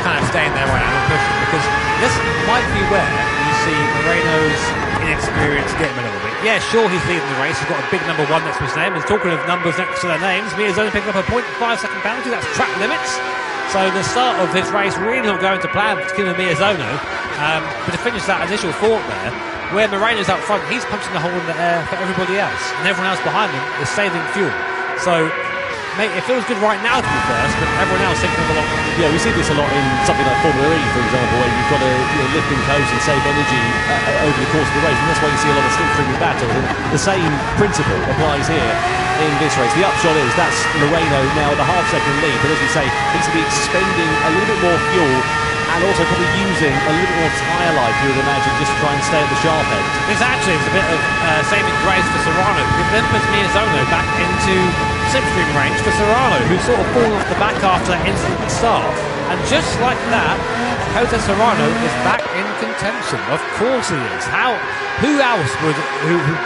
kind of staying there right now and pushing? Because this might be where you see Moreno's inexperience get him a little bit. Yeah, sure, he's leading the race. He's got a big number 1 next to his name. And talking of numbers next to their names, Miyazaki picking up a 0.5 second penalty. That's track limits. So the start of this race really not going to plan for Takuma Miyazono. But to finish that initial thought there, where Moreno's up front, he's punching a hole in the air for everybody else. And everyone else behind him is saving fuel. So, mate, it feels good right now to be first, but everyone else thinking of a lot. Yeah, we see this a lot in something like Formula E, for example, where you've got to lift and coast and save energy over the course of the race, and that's why you see a lot of slipstreaming battles. And the same principle applies here in this race. The upshot is that's Moreno now at the half-second lead, but as you say, needs to be expending a little bit more fuel and also probably using a little bit more tyre life, you would imagine, just to try and stay at the sharp end. This actually is a bit of saving grace for Serrano, because then puts Miyazono back into slipstream range for Serrano, who's sort of fallen off the back after that instant start. And just like that, Jose Serrano is back in contention. Of course he is. Who else would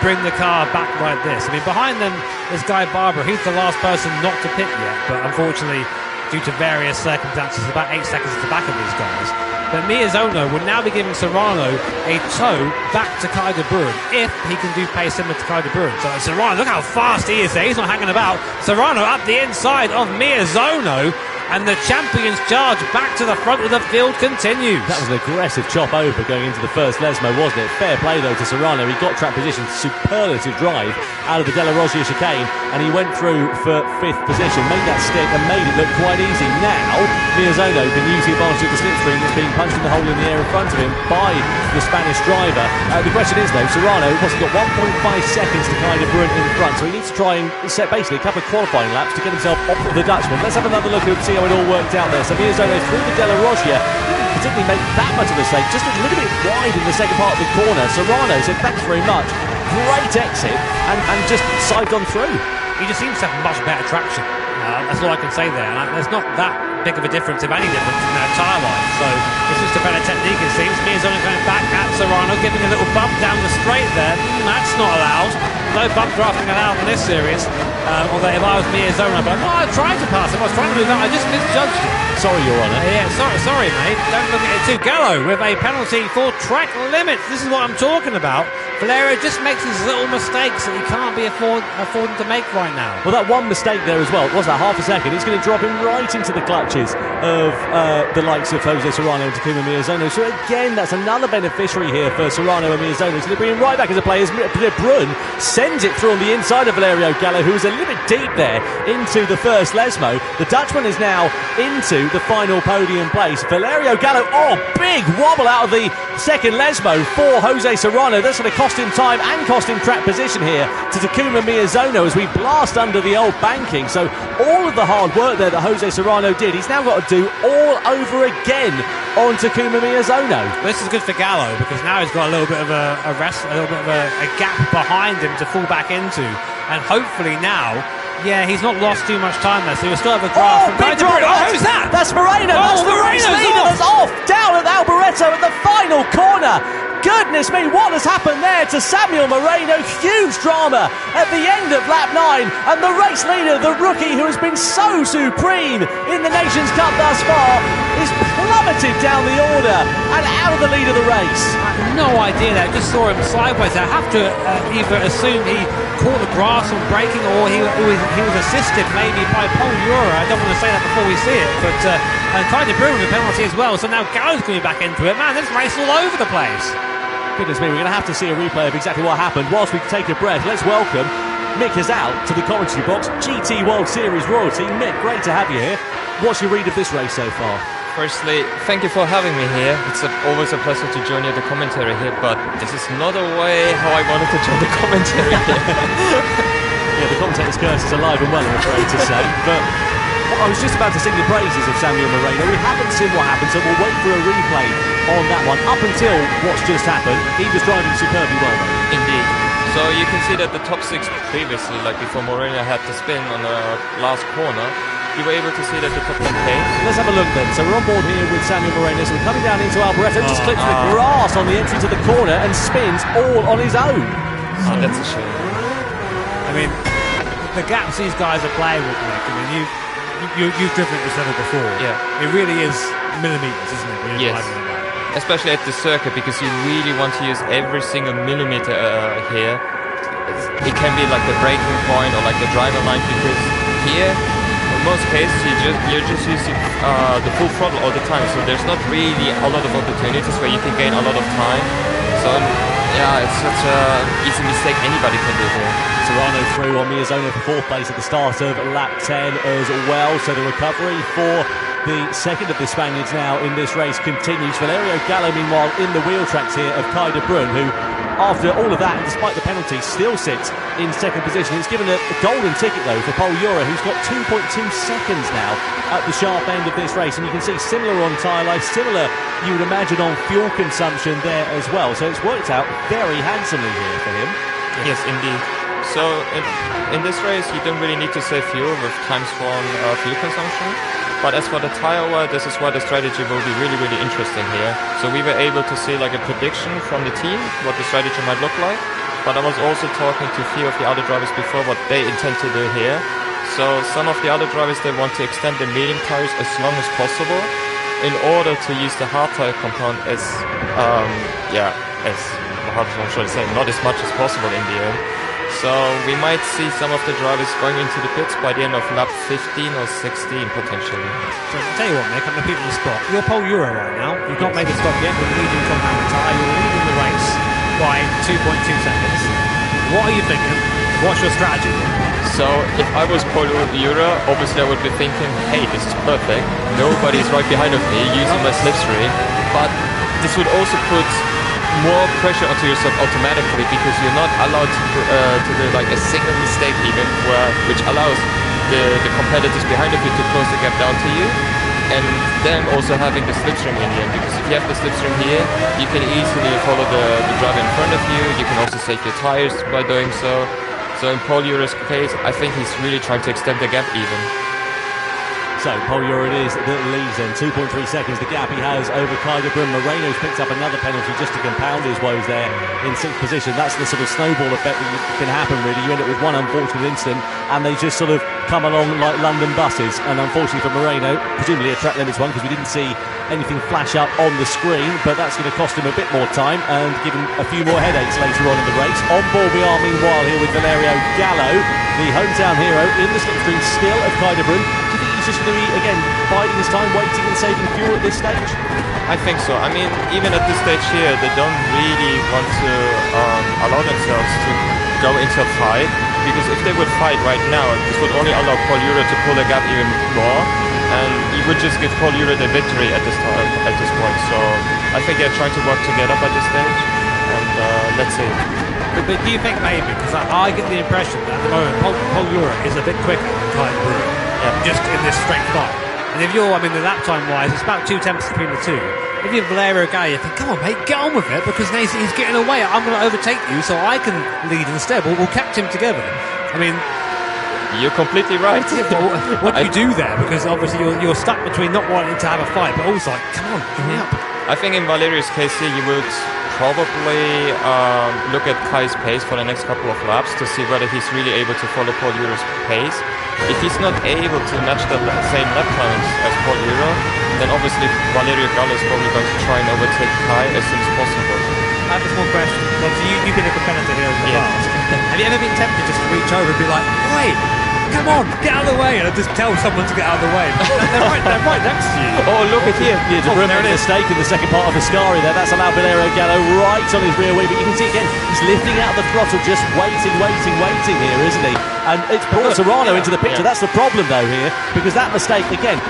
bring the car back like this? I mean, behind them is Guy Barber. He's the last person not to pit yet, but unfortunately, due to various circumstances, about 8 seconds at the back of these guys. But Miyazono would now be giving Serrano a tow back to Kai de Bruin if he can do pace similar to Kai de Bruin. So Serrano, look how fast he is there. He's not hanging about. Serrano up the inside of Miyazono, and the champion's charge back to the front of the field continues. That was an aggressive chop over going into the first Lesmo, wasn't it? Fair play though to Serrano. He got track position, superlative drive out of the Della Roggia chicane, and he went through for 5th position, made that stick and made it look quite easy. Now Miyazono can use the advantage of the slipstream that's being punched in the hole in the air in front of him by the Spanish driver. The question is though, Serrano has got 1.5 seconds to Kai de Bruin in front, so he needs to try and set basically a couple of qualifying laps to get himself off of the Dutchman. Let's have another look and see how it all worked out there. So Miyazono through the Della Roggia, particularly made that much of a mistake, just a little bit wide in the second part of the corner. Serrano said thanks very much, great exit, and just side on through. He just seems to have much better traction. That's all I can say there. And there's not that big of a difference, if any difference, in their tyre life. So it's just a better technique, it seems. Miyazono going back at Serrano, giving a little bump down the straight there. That's not allowed. No bump drafting allowed in this series. Although if I was Miyazono, I'd be like, I tried to pass him. I was trying to move out. I just misjudged it. Sorry, Your Honour. Yeah, sorry, mate. Don't look at it too. Gallo with a penalty for track limits. This is what I'm talking about. Valerio just makes these little mistakes that he can't be affording to make right now. Well, that one mistake there as well, was that half a second? It's going to drop him right into the clutches of the likes of Jose Serrano and Takuma Miyazono. So again, that's another beneficiary here for Serrano and Miyazono. So they bring him right back into play as Brun sends it through on the inside of Valerio Gallo, who was a little bit deep there into the first Lesmo. The Dutchman is now into the final podium place. Valerio Gallo, big wobble out of the second Lesmo for Jose Serrano. That's going to cost him time and cost him track position here to Takuma Miyazono as we blast under the old banking. So all of the hard work there that Jose Serrano did, he's now got to do all over again on Takuma Miyazono. This is good for Gallo because now he's got a little bit of a rest, a little bit of a gap behind him to fall back into, and hopefully now, yeah, he's not lost too much time there, so he'll still have a draft. Big draft! Who's that? That's Moreno! That's the race leader that's off! Down at Alboreto at the final corner! Goodness me, what has happened there to Samuel Moreno? Huge drama at the end of lap 9, and the race leader, the rookie who has been so supreme in the Nations Cup thus far, is plummeted down the order and out of the lead of the race. I had no idea that. I just saw him sideways. I have to either assume he caught the grass on braking, or he was assisted maybe by Paul Euro. I don't want to say that before we see it, but and Kai de Bruin with a penalty as well. So now Gallo's coming back into it. Man, this race all over the place. Goodness me, we're going to have to see a replay of exactly what happened. Whilst we take a breath, let's welcome Mick Hazal to the commentary box. GT World Series royalty. Mick, great to have you here. What's your read of this race so far? Firstly, thank you for having me here. It's always a pleasure to join you the commentary here, but this is not a way how I wanted to join the commentary here. Yeah, the commentator's curse is alive and well, I'm afraid to say. But I was just about to sing the praises of Samuel Moreno. We haven't seen what happened, so we'll wait for a replay on that one. Up until what's just happened, he was driving superbly well, though. Indeed. So you can see that the top 6 previously, like before Moreno had the spin on the last corner, you were able to see that the top 10 came. Let's have a look then. So we're on board here with Samuel Moreno. So we're coming down into Alboreto, just clips the grass on the entry to the corner and spins all on his own. Oh, that's a shame. I mean, the gaps these guys are playing with, Nick. I mean, you've driven at this level before. Yeah. It really is millimetres, isn't it? When you're Yes. driving like that. Especially at the circuit, because you really want to use every single millimeter here. It can be like the braking point or like the driver line, because here, in most cases, you're just using the full throttle all the time. So there's not really a lot of opportunities where you can gain a lot of time. So yeah, it's such an easy mistake anybody can do here. Serrano through on Miyazona for 4th place at the start of lap 10 as well. So the recovery for the second of the Spaniards now in this race continues. Valerio Gallo, meanwhile, in the wheel tracks here of Kai de Bruyne, who, after all of that, and despite the penalty, still sits in second position. It's given a golden ticket, though, for Paul Ura, who's got 2.2 seconds now at the sharp end of this race. And you can see similar on tyre life, similar, you would imagine, on fuel consumption there as well. So it's worked out very handsomely here for him. Yes, indeed. So in this race, you don't really need to save fuel with times from fuel consumption. But as for the tyre wear, this is where the strategy will be really, really interesting here. So we were able to see like a prediction from the team, what the strategy might look like. But I was also talking to a few of the other drivers before what they intend to do here. So some of the other drivers, they want to extend the medium tyres as long as possible in order to use the hard tyre compound as, how should I say, not as much as possible in the end. So we might see some of the drivers going into the pits by the end of lap 15 or 16 potentially. So I'll tell you what, Nick, I'm going to put you on the spot. You're Paul Ura right now. You've not made a stop yet with the medium compound tyre. You're leading the race by 2.2 seconds. What are you thinking? What's your strategy? So if I was Paul Ura, obviously I would be thinking, hey, this is perfect. Nobody's right behind of me using my slipstream. But this would also put more pressure onto yourself automatically, because you're not allowed to do like a single mistake even, which allows the competitors behind of you to close the gap down to you, and then also having the slipstream in the end, because if you have the slipstream here, you can easily follow the driver in front of you. You can also save your tires by doing so. So in Paul Ura's case, I think he's really trying to extend the gap even. So Paul Ura it is that leads then, 2.3 seconds the gap he has over Kai de Bruyne. Moreno's picked up another penalty just to compound his woes there in 6th position. That's the sort of snowball effect that can happen really. You end up with one unfortunate incident and they just sort of come along like London buses, and unfortunately for Moreno, presumably a track limits one, because we didn't see anything flash up on the screen, but that's going to cost him a bit more time and give him a few more headaches later on in the race. On board we are meanwhile here with Valerio Gallo, the hometown hero in the slipstream still of Kai de Bruyne. Do you think he's just going to be, again, biding his time, waiting and saving fuel at this stage? I think so. I mean, even at this stage here, they don't really want to allow themselves to go into a fight, because if they would fight right now, this would only allow Paul Ura to pull the gap even more, and you would just give Paul Ura the victory at this point. So I think they're trying to work together by this stage, and let's see. But do you think maybe, because I get the impression that at the moment Paul Ura is a bit quicker than Kai de Bruyne, just in this straight fight. And if you're, the lap time wise, it's about 2 tenths between the two. If you're Valerio Gallo, you think, come on mate, get on with it, because he's getting away. I'm going to overtake you so I can lead instead. We'll catch him together. You're completely right. What do you do there? Because obviously you're stuck between not wanting to have a fight, but also like, come on, give me up. I think in Valerio's case here, you would probably look at Kai's pace for the next couple of laps to see whether he's really able to follow Paul Ura's pace. If he's not able to match the same lap times as Paul Ura, then obviously Valerio Gallo is probably going to try and overtake Kai as soon as possible. I have a small question. Obviously, you've been a competitor here in the past. Have you ever been tempted just to reach over and be like, "Wait, come on, get out of the way," and just tell someone to get out of the way? they're right next to you. Oh, look at here. Yeah, De Bruyne made a mistake in the second part of Ascari there. That's allowed Valerio Gallo right on his rear wheel. But you can see again, he's lifting out the throttle, just waiting here, isn't he? And it's brought Serrano into the picture. That's the problem, though, here, because that mistake, again,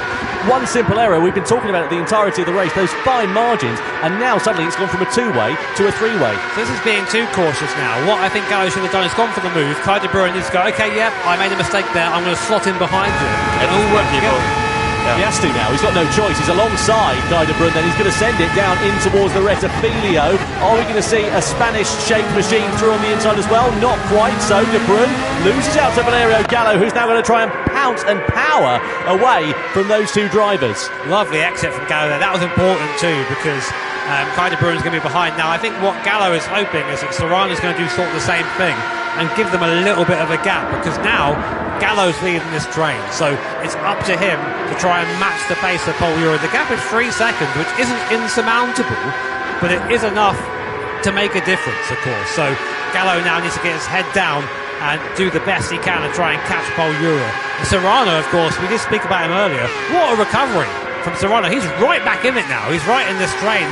one simple error. We've been talking about it the entirety of the race, those fine margins, and now suddenly it's gone from a two-way to a three-way. So this is being too cautious now. What I think Gallo should have done is gone for the move. Kai de Bruyne needs to go, okay, yep, I made a mistake there. I'm going to slot in behind you. And all work together. Yeah. He has to now. He's got no choice. He's alongside Guy de Bruyne. Then he's going to send it down in towards the Retafilio. Are we going to see a Spanish-shaped machine through on the inside as well? Not quite so. De Bruyne loses out to Valerio Gallo, who's now going to try and pounce and power away from those two drivers. Lovely exit from Gallo there. That was important too, because Kai de Bruyne's going to be behind. Now, I think what Gallo is hoping is that Serrano's going to do sort of the same thing and give them a little bit of a gap, because now Gallo's leading this train, so it's up to him to try and match the pace of Paul Euro. The gap is 3 seconds, which isn't insurmountable, but it is enough to make a difference, of course. So Gallo now needs to get his head down and do the best he can and try and catch Paul Euro. And Serrano, of course, we did speak about him earlier. What a recovery from Serrano. He's right back in it now. He's right in this train.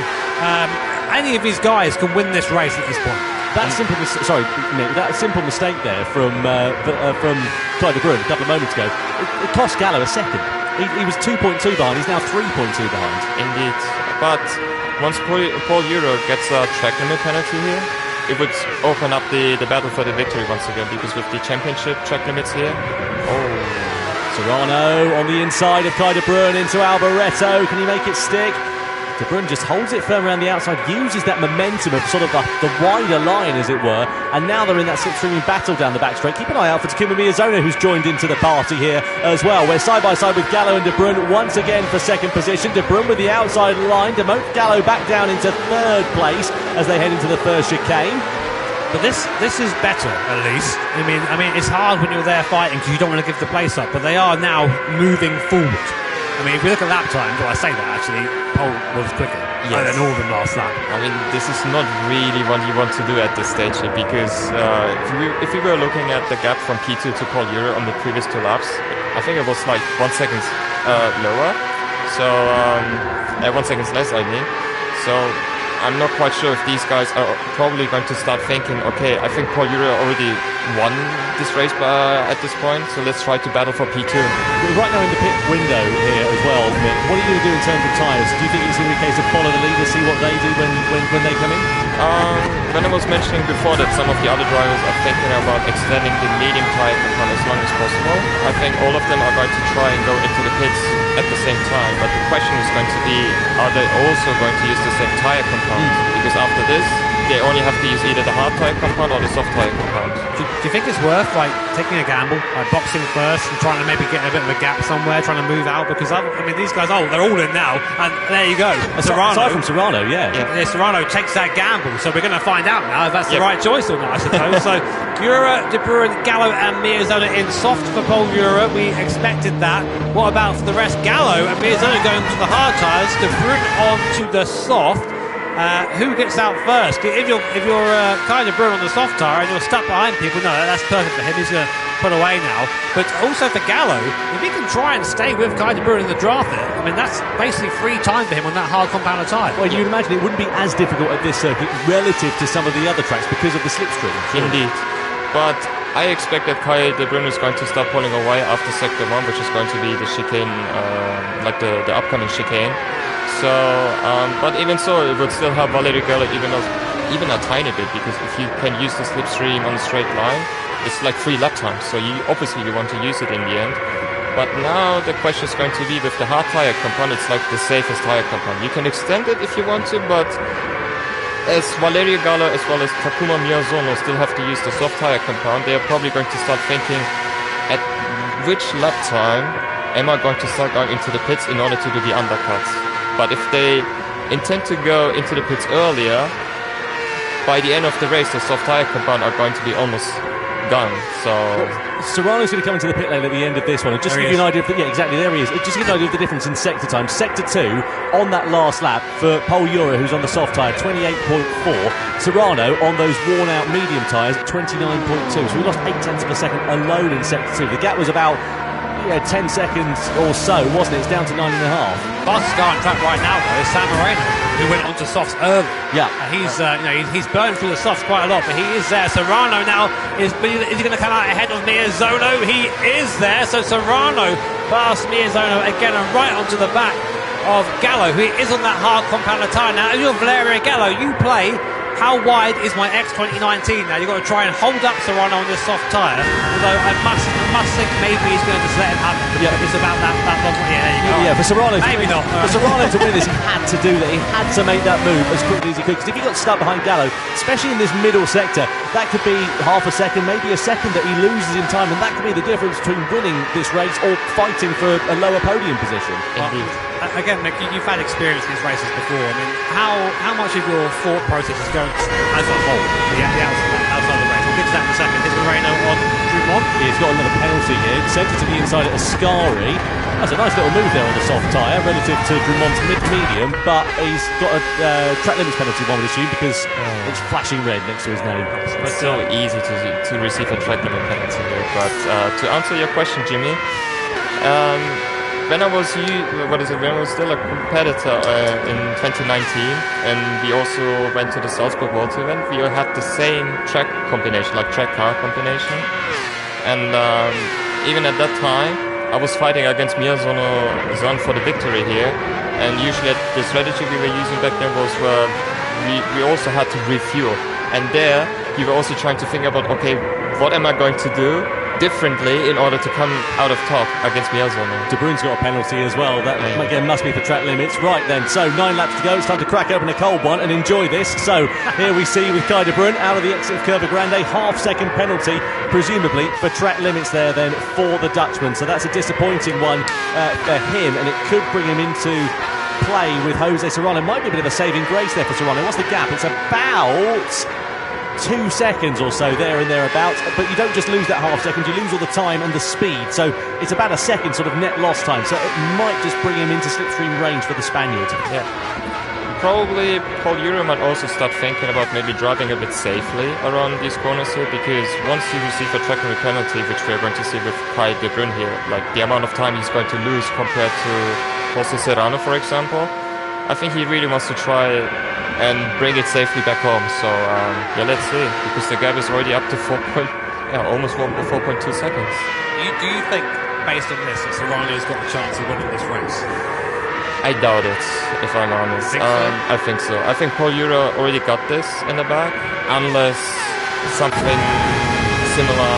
Any of these guys can win this race at this point. That simple, Nick, that simple mistake there from Kai de Bruyne a couple of moments ago, it cost Gallo a second. He was 2.2 behind. He's now 3.2 behind. Indeed, but once Paul Euro gets a track limit penalty here, it would open up the battle for the victory once again, because with the championship track limits here, Serrano on the inside of Kai de Bruyne into Alboreto. Can he make it stick? De Bruyne just holds it firm around the outside, uses that momentum of sort of the wider line, as it were, and now they're in that slipstreaming battle down the back straight. Keep an eye out for Takuma Miyazono, who's joined into the party here as well. We're side by side with Gallo and De Bruyne once again for second position. De Bruyne with the outside line, demote Gallo back down into third place as they head into the first chicane. But this is better, at least. I mean, it's hard when you're there fighting because you don't want to give the place up, but they are now moving forward. I mean, if we look at lap times, well, I say that actually, Paul was quicker than all of them last lap. I mean, this is not really what you want to do at this stage, because if we were looking at the gap from P2 to Paul Euro on the previous 2 laps, I think it was like 1 second lower. So, 1 second less, I mean. So, I'm not quite sure if these guys are probably going to start thinking, okay, I think Paul Euro already won this race at this point, so let's try to battle for P2. We're right now in the pit window here as well, Mick. What are you going to do in terms of tyres? Do you think it's going to be a case of follow the leader, see what they do when they come in? When I was mentioning before that some of the other drivers are thinking about extending the medium tyre compound as long as possible, I think all of them are going to try and go into the pits at the same time, but the question is going to be, are they also going to use the same tyre compound? Because after this, they only have to use either the hard tyre compound or the soft tyre compound. Do you think it's worth taking a gamble, boxing first and trying to maybe get a bit of a gap somewhere, trying to move out? Because I mean, these guys, they're all in now, and there you go. Aside from Serrano, yeah, Serrano takes that gamble, so we're going to find out now if that's the right choice or not, I suppose. So Euro, De Bruyne, Gallo, and Miyazono in soft for Paul Euro. We expected that. What about for the rest? Gallo and Miyazono going to the hard tyres, De Bruyne on to the soft. Who gets out first? If you're kind of Bruyne on the soft tyre and you're stuck behind people, no, that's perfect for him. He's going to put away now. But also for Gallo, if he can try and stay with Kai de Bruyne in the draft there, I mean, that's basically free time for him on that hard compounder tyre. Well, you'd imagine it wouldn't be as difficult at this circuit relative to some of the other tracks because of the slipstream. Indeed. But I expect that Kai de Bruyne is going to start pulling away after Sector 1, which is going to be the chicane, like the upcoming chicane. So, but even so, it would still help Valerio Gallo even a tiny bit, because if you can use the slipstream on a straight line, it's like 3 lap times. So you want to use it in the end. But now the question is going to be with the hard tire compound, it's like the safest tire compound. You can extend it if you want to, but as Valerio Gallo as well as Takuma Miyazono still have to use the soft tire compound, they are probably going to start thinking, at which lap time am I going to start going into the pits in order to do the undercuts? But if they intend to go into the pits earlier, by the end of the race, the soft tire compound are going to be almost done. So Serrano's going to come into the pit lane at the end of this one. And just to give you an idea of there he is. Just to give you an idea of the difference in sector time. Sector 2 on that last lap for Paul Euro, who's on the soft tyre, 28.4. Serrano on those worn out medium tyres, 29.2. So we lost 0.8 of a second alone in sector 2. The gap was about 10 seconds or so, wasn't it? It's down to 9.5. Fastest guy on track right now, though, is San Marino, who went onto softs early. Yeah. He's burned through the softs quite a lot, but he is there. Serrano now is he going to come out ahead of Miyazono? He is there. So Serrano past Miyazono again and right onto the back of Gallo, who is on that hard compounder tyre. Now, if you're Valerio Gallo, you play how wide is my X 2019 now? You've got to try and hold up Serrano on this soft tyre. Although I must think maybe he's going to just let him have it. Yeah. It's about that long. Yeah, there you go. Yeah, for Serrano maybe not. For Serrano to win this, he had to do that. He had to make that move as quickly as he could. Because if he got stuck behind Gallo, especially in this middle sector, that could be half a second, maybe a second that he loses in time, and that could be the difference between winning this race or fighting for a lower podium position. Indeed. Again, Mick, you've had experience in these races before. I mean, how much of your thought process is going as a whole, the outside of the race? We'll get to that in a second. Is Moreno on Drummond? He's got another penalty here. Sent it to the inside at Ascari. That's a nice little move there on the soft tyre relative to Drummond's mid-medium, but he's got a track limits penalty, one would assume, because it's flashing red next to his name. It's so easy to receive a track limit penalty here. But to answer your question, Jimmy, when I was still a competitor in 2019, and we also went to the Salzburg World event, we had the same track combination, like track car combination, and even at that time, I was fighting against Miyazono for the victory here, and usually the strategy we were using back then was we also had to refuel, and there we were also trying to think about, okay, what am I going to do differently in order to come out of top against Miyazono. De Bruyne's got a penalty as well. That again must be for track limits. Right then, so 9 laps to go. It's time to crack open a cold one and enjoy this. So here we see with Kai De Bruyne out of the exit of Curva Grande, half-second penalty, presumably for track limits there then for the Dutchman. So that's a disappointing one for him, and it could bring him into play with Jose Serrano. Might be a bit of a saving grace there for Serrano. What's the gap? It's about 2 seconds or so there and thereabouts, but you don't just lose that half second, you lose all the time and the speed, so it's about a second sort of net loss time, so it might just bring him into slipstream range for the Spaniard. Yeah. Probably Paul Euro might also start thinking about maybe driving a bit safely around these corners here, because once you receive a track limit penalty, which we're going to see with Kai De Bruyne here, like the amount of time he's going to lose compared to Jose Serrano, for example, I think he really wants to try and bring it safely back home. So yeah, let's see, because the gap is already up to almost 4.2 seconds. Do you think, based on this, that Serrano's got a chance of winning this race? I doubt it, if I'm honest. I think so. I think Paul Euro already got this in the bag, unless something similar,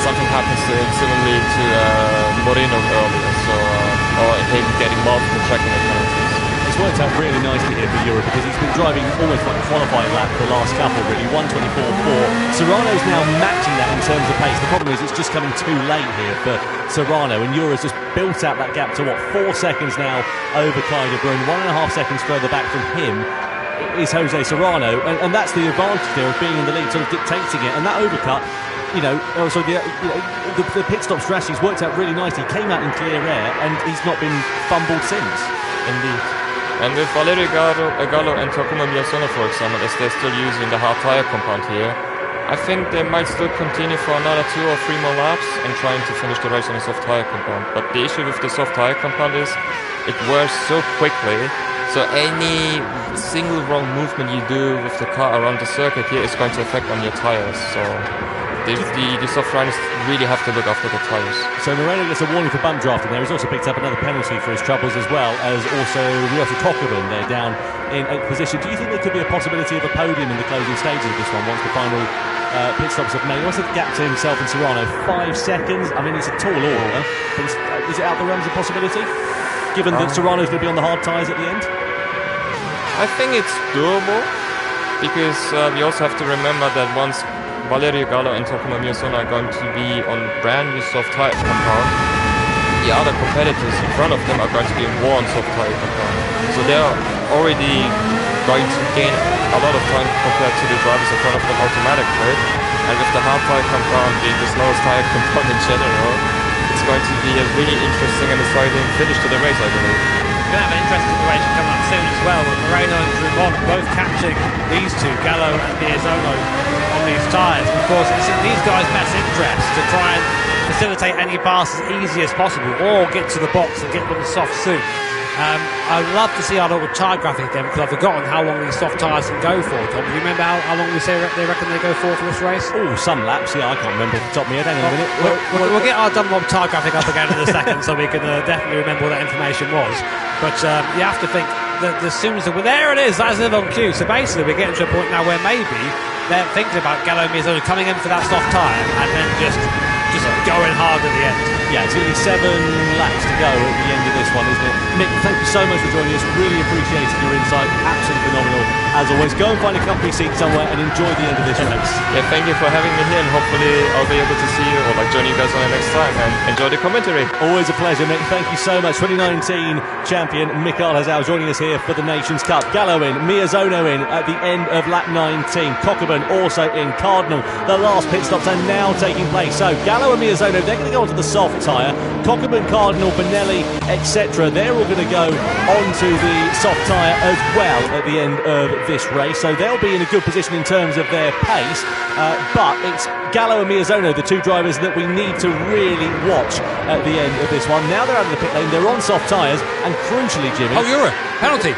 something happens to him similarly to Moreno earlier. So, or him getting multiple track limit penalties. It's worked out really nicely here for Europe, because he's been driving almost like a qualifying lap the last couple, really. 1:24.4. Serrano's now matching that in terms of pace. The problem is it's just coming too late here for Serrano, and Euro's just built out that gap to 4 seconds now over Kai De Bruyne. 1.5 seconds further back from him is Jose Serrano, and that's the advantage there of being in the lead, sort of dictating it. And that overcut, the pit stop strategy's worked out really nicely. He came out in clear air, and he's not been fumbled since. Indeed. And with Valerio Gallo and Takuma Miyazono, for example, as they're still using the hard tyre compound here, I think they might still continue for another 2 or 3 more laps and trying to finish the race on a soft tyre compound. But the issue with the soft tyre compound is it wears so quickly, so any single wrong movement you do with the car around the circuit here is going to affect on your tyres. So the soft riders really have to look after the tyres. So Moreno gets a warning for bump drafting there. He's also picked up another penalty for his troubles, as well as also Ryota Kokubun there down in 8th position. Do you think there could be a possibility of a podium in the closing stages of this one once the final pit stops have made? What's the gap to himself and Serrano? 5 seconds? I mean, it's a tall order, but is it out the realms of possibility, given that Serrano's going to be on the hard tyres at the end? I think it's doable, because we also have to remember that once Valerio Gallo and Takuma Miyazono are going to be on brand new soft tyre compound, the other competitors in front of them are going to be in worn soft tyre compound. So they're already going to gain a lot of time compared to the drivers in front of them automatically. And with the hard tyre compound being the slowest tyre compound in general, it's going to be a really interesting and exciting finish to the race, I believe. We're going to have an interesting situation coming up soon as well, with Moreno and Drummond both catching these two, Gallo and Miyazono, on these tyres. Of course, it's in these guys' best interest to try and facilitate any pass as easy as possible, or get to the box and get them soft soon. I'd love to see our little tire graphic again, because I've forgotten how long these soft tyres can go for. Tom, do you remember how long they reckon they go for this race? Oh, some laps, yeah, I can't remember off the top of my head. Hang on a minute. We'll get our Dunlop tire graphic up again in a second, so we can definitely remember what that information was. But you have to think that as soon as there it is, that's it on cue. So basically we're getting to a point now where maybe they're thinking about Gallo Mizzoni coming in for that soft tyre and then just going hard at the end. Yeah, it's going to be 7 laps to go at the end of this one, isn't it? Mick, thank you so much for joining us. Really appreciated your insight. Absolutely phenomenal. As always, go and find a comfy seat somewhere and enjoy the end of this race. Yeah, thank you for having me here, and hopefully I'll be able to see you or join you guys on the next time and enjoy the commentary. Always a pleasure, Mick. Thank you so much. 2019 champion Mikael Hazal joining us here for the Nations Cup. Gallo in, Miyazono in at the end of lap 19. Cockburn also in. Cardinal, the last pit stops are now taking place. So Gallo and Miyazono, they're going to go onto the soft tyre. Cockburn, Cardinal, Benelli, etc. They're all going to go onto the soft tyre as well at the end of this race. So they'll be in a good position in terms of their pace. But it's Gallo and Miyazono, the two drivers that we need to really watch at the end of this one. Now they're out of the pit lane, they're on soft tyres, and crucially, Jimmy... Oh, Euro, penalty.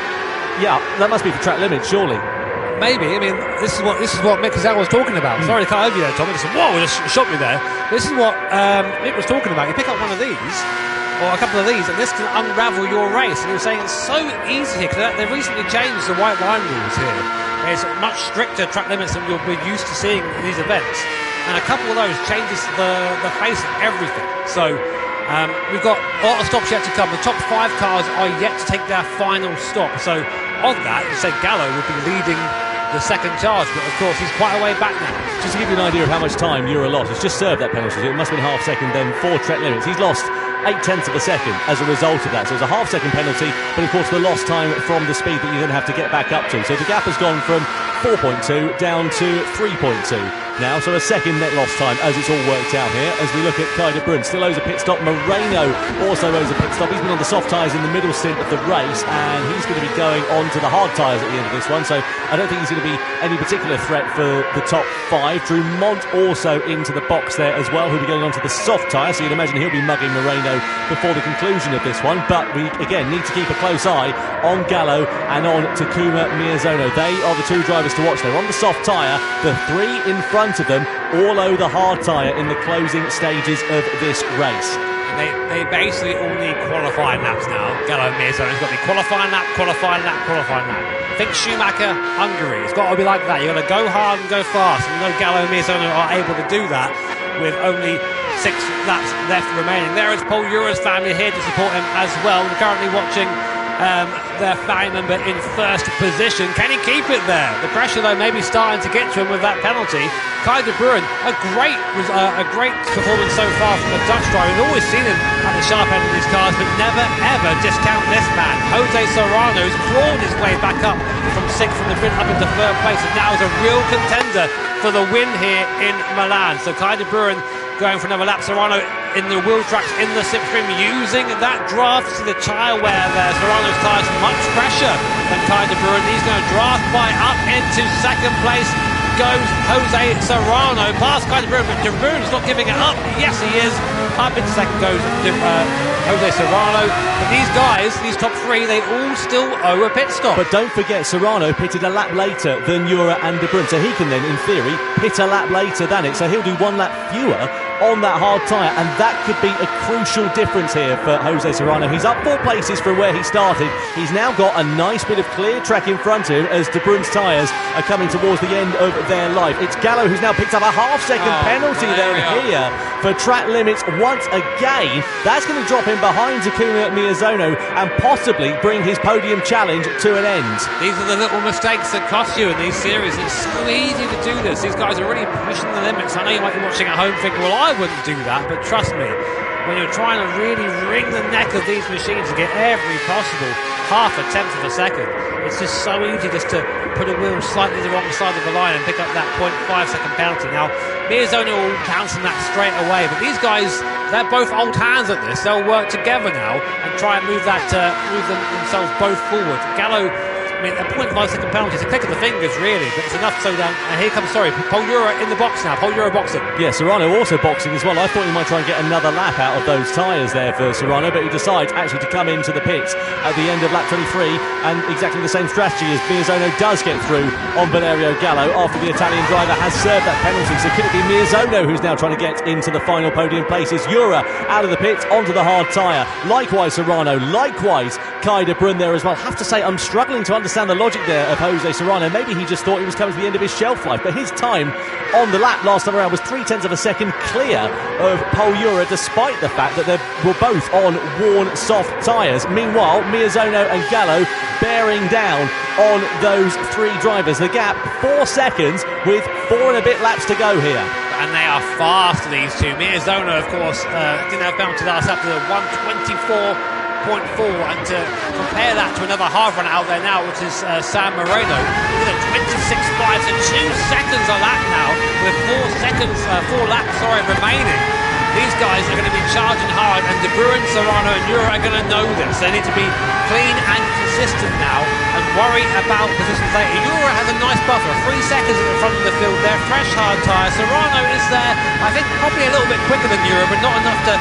Yeah, that must be for track limits, surely. Maybe. I mean, this is what Mick Hazal was talking about. Sorry to cut over you there, Tom. Whoa, it just shot me there. This is what Mick was talking about. You pick up one of these, or a couple of these, and this can unravel your race. And he was saying it's so easy here, because they've recently changed the white line rules here. There's much stricter track limits than we're used to seeing in these events. And a couple of those changes the face of everything. So we've got a lot of stops yet to come. The top 5 cars are yet to take their final stop. So on that, you say Gallo would be leading the second charge, but of course he's quite a way back now. Just to give you an idea of how much time Euro lost, he's just served that penalty. It must have been half second then for track limits. He's lost 0.8 of a second as a result of that. So it's a half second penalty, but of course the lost time from the speed that you then have to get back up to. So the gap has gone from 4.2 down to 3.2 now, so a second net loss time as it's all worked out here. As we look at Kai de Bruyn, still owes a pit stop. Moreno also owes a pit stop. He's been on the soft tyres in the middle stint of the race, and he's going to be going on to the hard tyres at the end of this one, so I don't think he's going to be any particular threat for the top 5. Drew Mont also into the box there as well, who'll be going on to the soft tyre, so you'd imagine he'll be mugging Moreno before the conclusion of this one. But we again need to keep a close eye on Gallo and on Takuma Miyazono. They are the two drivers to watch. They're on the soft tyre. The 3 in front of them all owe the hard tyre in the closing stages of this race. They basically all need qualifying laps now. Gallo and Miyazono's got to be qualifying lap, qualifying lap, qualifying lap. Think Schumacher, Hungary. It's got to be like that. You've got to go hard and go fast. And you know Gallo and Miyazono are able to do that with only 6 laps left remaining. There is Paul Ura's family here to support him as well. We're currently watching their family member in first position. Can he keep it there? The pressure though may be starting to get to him with that penalty. Kai de Bruyn, a great performance so far from the Dutch driver. We've always seen him at the sharp end of these cars, but never ever discount this man. Jose Serrano's crawled his way back up from 6th from the grid up into 3rd place, and now is a real contender for the win here in Milan. So Kai de Bruyn going for another lap. Serrano in the wheel tracks in the slipstream, using that draft. See the tyre wear there. Serrano's tyres much fresher than Kai de Bruyn. He's going to draft by up into 2nd place. Goes Jose Serrano past Kai de Bruyn, but de Bruyn's not giving it up. Yes, he is. Up into 2nd goes Jose Serrano. But these guys, these top 3, they all still owe a pit stop. But don't forget, Serrano pitted a lap later than Ura and de Bruyn, so he can then, in theory, pit a lap later than it. So he'll do 1 lap fewer on that hard tyre, and that could be a crucial difference here for Jose Serrano. He's up 4 places from where he started. He's now got a nice bit of clear track in front of him as de Bruyn's tyres are coming towards the end of their life. It's Gallo who's now picked up a half-second penalty here for track limits once again. That's going to drop him behind Takuma Miyazono and possibly bring his podium challenge to an end. These are the little mistakes that cost you in these series. It's so easy to do this. These guys are really pushing the limits. I know you might be watching at home thinking, well, I wouldn't do that, but trust me, when you're trying to really wring the neck of these machines and get every possible 0.5 of a second, it's just so easy just to put a wheel slightly the wrong side of the line and pick up that 0.5 second penalty. Now, Miyazono will bounce on that straight away, but these guys, they're both old hands at this. They'll work together now and try and move themselves both forward. Gallo I mean, a 0.5-second penalty is a click of the fingers, really, but it's enough to slow down. And here comes, Paul Ura in the box now. Paul Ura boxing. Yeah, Serrano also boxing as well. I thought he might try and get another lap out of those tyres there for Serrano, but he decides actually to come into the pits at the end of lap 23, and exactly the same strategy as Miyazono does get through on Valerio Gallo after the Italian driver has served that penalty. So could it be Miyazono who's now trying to get into the final podium places? Ura out of the pits onto the hard tyre. Likewise Serrano, likewise Kai de Bruyne there as well. I have to say, I'm struggling to understand the logic there of Jose Serrano. Maybe he just thought he was coming to the end of his shelf life, but his time on the lap last time around was 0.3 of a second clear of Paul Ura, despite the fact that they were both on worn soft tyres. Meanwhile, Miyazono and Gallo bearing down on those three drivers. The gap 4 seconds with 4 and a bit laps to go here. And they are fast, these two. Miyazono, of course, didn't have penalty last after the 124.4, and to compare that to another half run out there now, which is San Marino, with a 26.5, so 2 seconds a lap now, with 4 laps remaining. These guys are going to be charging hard, and De Bruyne, Serrano and Ura are going to know this. They need to be clean and consistent now and worry about positions later. Ura has a nice buffer, 3 seconds at the front of the field there, fresh hard tyre. Serrano is there, I think probably a little bit quicker than Ura, but not enough to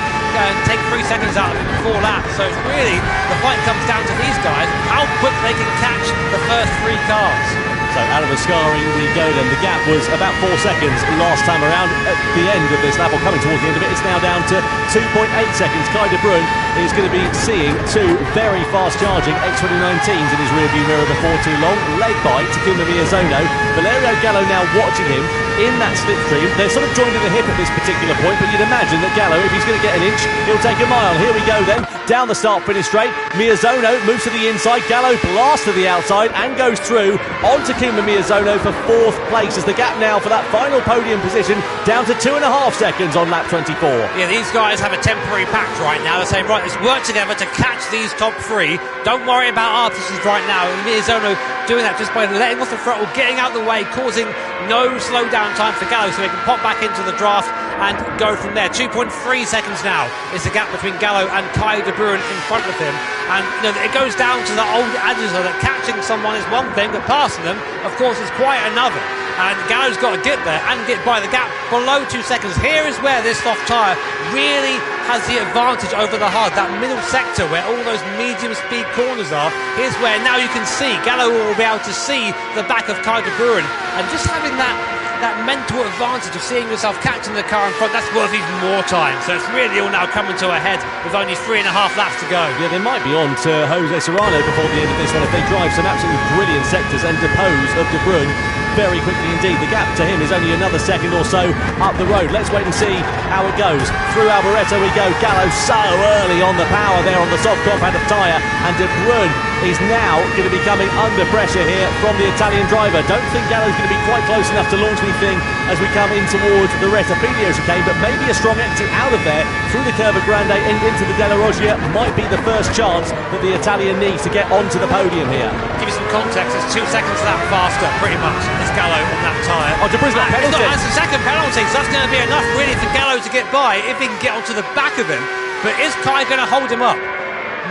take 3 seconds out of him in 4 laps. So it's really, the fight comes down to these guys, how quick they can catch the first 3 cars. So out of Ascari we go then. The gap was about 4 seconds last time around. At the end of this lap, or coming towards the end of it, it's now down to 2.8 seconds. Kai de Bruyne is going to be seeing 2 very fast charging X2019s in his rearview mirror before too long, led by Takuma Miyazono. Valerio Gallo now watching him in that slipstream. They're sort of joined at the hip at this particular point, but you'd imagine that Gallo, if he's going to get an inch, he'll take a mile. Here we go then, down the start finish straight. Miyazono moves to the inside, Gallo blasts to the outside and goes through on Takuma Miyazono for 4th place, as the gap now for that final podium position down to 2.5 seconds on lap 24. Yeah, these guys have a temporary pact right now. They're saying, right, let's work together to catch these top 3. Don't worry about our positions right now. And Miyazono doing that just by letting off the throttle, getting out of the way, causing no slowdown time for Gallo, so he can pop back into the draft and go from there. 2.3 seconds now is the gap between Gallo and Kai de Bruyne in front of him. And you know, it goes down to the old adage that catching someone is one thing, but passing them, of course, is quite another. And Gallo's got to get there and get by the gap below 2 seconds. Here is where this soft tyre really has the advantage over the hard. That middle sector where all those medium speed corners are, here's where now you can see, Gallo will be able to see the back of Kai de Bruyne. And just having that mental advantage of seeing yourself catching the car in front, that's worth even more time. So it's really all now coming to a head with only 3.5 laps to go. Yeah, they might be on to Jose Serrano before the end of this one if they drive some absolutely brilliant sectors and depose of De Bruyne very quickly indeed. The gap to him is only another second or so up the road. Let's wait and see how it goes. Through Alboreto we go. Gallo so early on the power there on the soft compound of tyre, and De Bruyne is now going to be coming under pressure here from the Italian driver. Don't think Gallo's going to be quite close enough to launch anything as we come in towards the Retapilio chicane, but maybe a strong exit out of there through the Curva Grande and into the Della Roggia might be the first chance that the Italian needs to get onto the podium here. Give you some context, it's 2 seconds lap faster, pretty much, is Gallo on that tyre. Oh, De Bruyne's got a penalty. That's the second penalty, so that's going to be enough really for Gallo to get by if he can get onto the back of him. But is Kai going to hold him up?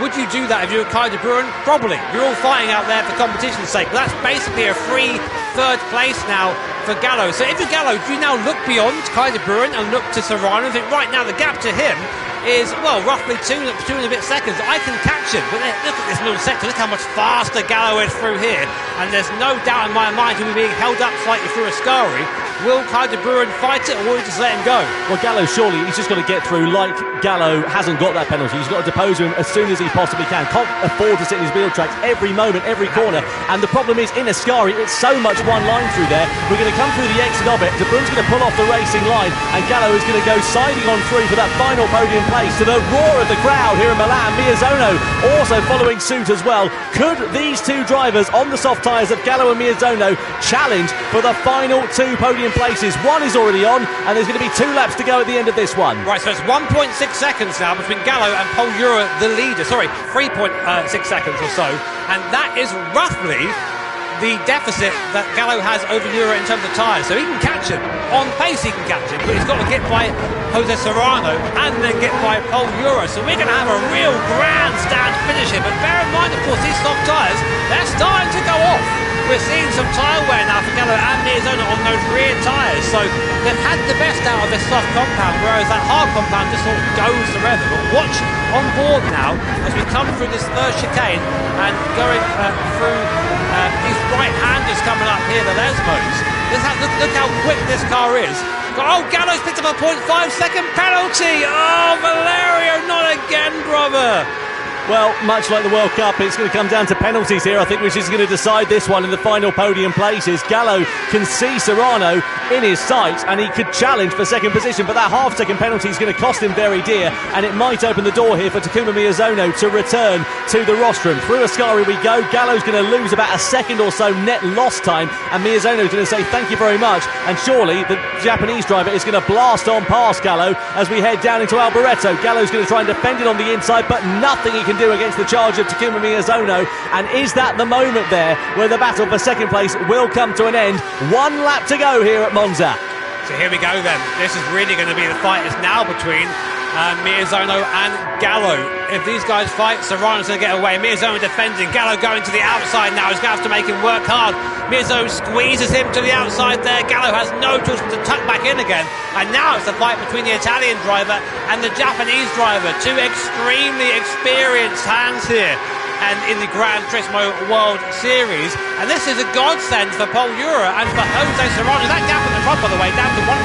Would you do that if you were Kai de Bruyne? Probably. You're all fighting out there for competition's sake, but that's basically a free 3rd place now for Gallo. So if you're Gallo, do you now look beyond Kai de Bruyne and look to Serrano and think, right now the gap to him is, well, roughly 2 and a bit seconds. I can catch him. But look at this middle sector. Look how much faster Gallo is through here. And there's no doubt in my mind he'll be being held up slightly through Ascari. Will Kai de Bruyne fight it, or will he just let him go? Well, Gallo, surely he's just got to get through. Like Gallo hasn't got that penalty, he's got to depose him as soon as he possibly can. Can't afford to sit in his wheel tracks every moment, every corner. And the problem is, in Ascari, it's so much one line through there. We're going to come through the exit of it. De Bruyne's going to pull off the racing line, and Gallo is going to go siding on through for that final podium place. To the roar of the crowd here in Milan, Miyazono also following suit as well. Could these 2 drivers on the soft tyres of Gallo and Miyazono challenge for the final 2 podium places? One is already on, and there's going to be 2 laps to go at the end of this one. Right, so it's 1.6 seconds now between Gallo and Paul Ura, the leader. Sorry, 3.6 seconds or so, and that is roughly the deficit that Gallo has over Euro in terms of tyres. So he can catch him. On pace he can catch him, but he's got to get by Jose Serrano and then get by Paul Euro. So we're going to have a real grandstand finish here. But bear in mind, of course, these soft tyres, they're starting to go off. We're seeing some tyre wear now for Gallo and Mirzona on those rear tyres. So they've had the best out of this soft compound, whereas that hard compound just sort of goes forever. But watch on board now as we come through this third chicane and going through these right-handers coming up here, the Lesmos. Look how quick this car is. Oh, Gallo's picked up a 0.5 second penalty. Oh, Valerio, not again, brother. Well, much like the World Cup, it's going to come down to penalties here, I think, which is going to decide this one in the final podium places. Gallo can see Serrano in his sights and he could challenge for second position, but that half-second penalty is going to cost him very dear, and it might open the door here for Takuma Miyazono to return to the rostrum. Through Ascari we go. Gallo's going to lose about a second or so net lost time, and Miyazono's going to say thank you very much, and surely the Japanese driver is going to blast on past Gallo as we head down into Alboreto. Gallo's going to try and defend it on the inside, but nothing he can do against the charge of Takuma Miyazono. And is that the moment there where the battle for second place will come to an end? One lap to go here at Monza. So here we go then. This is really going to be the fight. It's now between Miyazono and Gallo. If these guys fight, Serrano's going to get away. Miyazono defending. Gallo going to the outside now. He's going to have to make him work hard. Miyazono squeezes him to the outside there. Gallo has no choice but to tuck back in again. And now it's the fight between the Italian driver and the Japanese driver. Two extremely experienced hands here and in the Gran Turismo World Series. And this is a godsend for Paul Euro and for Jose Serrano. That gap at the front, by the way, down to 1.5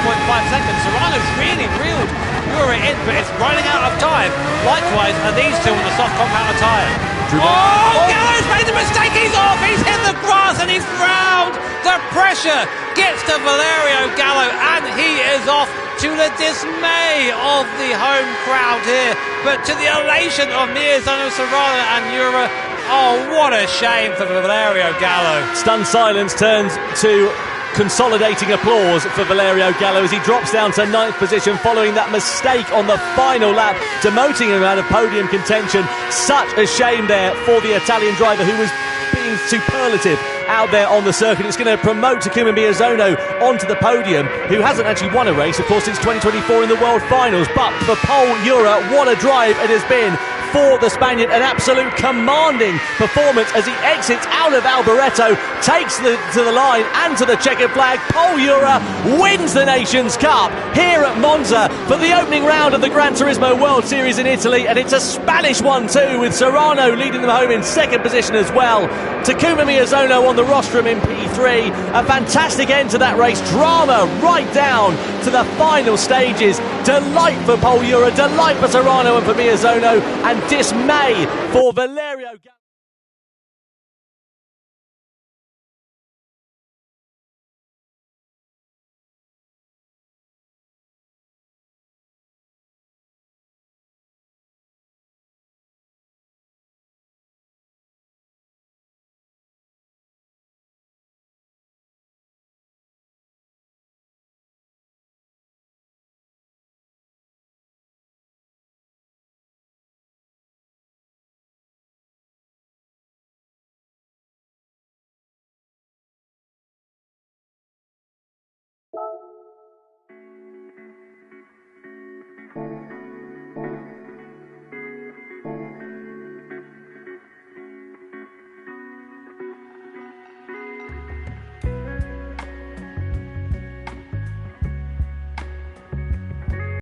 seconds. Serrano's really reeled Euro in, but it's running out of time. Likewise are these two on the soft compound tyre. Oh, Gallo's made a mistake. He's off. He's hit the grass and he's drowned. The pressure gets to Valerio Gallo and he is off, to the dismay of the home crowd here, but to the elation of Miyazono, Serrano and Euro. Oh, what a shame for Valerio Gallo. Stunned silence turns to consolidating applause for Valerio Gallo as he drops down to 9th position following that mistake on the final lap, demoting him out of podium contention. Such a shame there for the Italian driver who was being superlative out there on the circuit. It's going to promote Takuma Miyazono onto the podium, who hasn't actually won a race, of course, since 2024 in the World Finals. But for Paul Euro, what a drive it has been for the Spaniard. An absolute commanding performance as he exits out of Alboreto, takes to the line and to the checkered flag. Paul Euro wins the Nations Cup here at Monza for the opening round of the Gran Turismo World Series in Italy, and it's a Spanish one too, with Serrano leading them home in second position as well. Takuma Miyazono on the rostrum in P3. A fantastic end to that race. Drama right down to the final stages. Delight for Paul Euro, delight for Serrano and for Miyazono, and dismay for Valerio Gallo.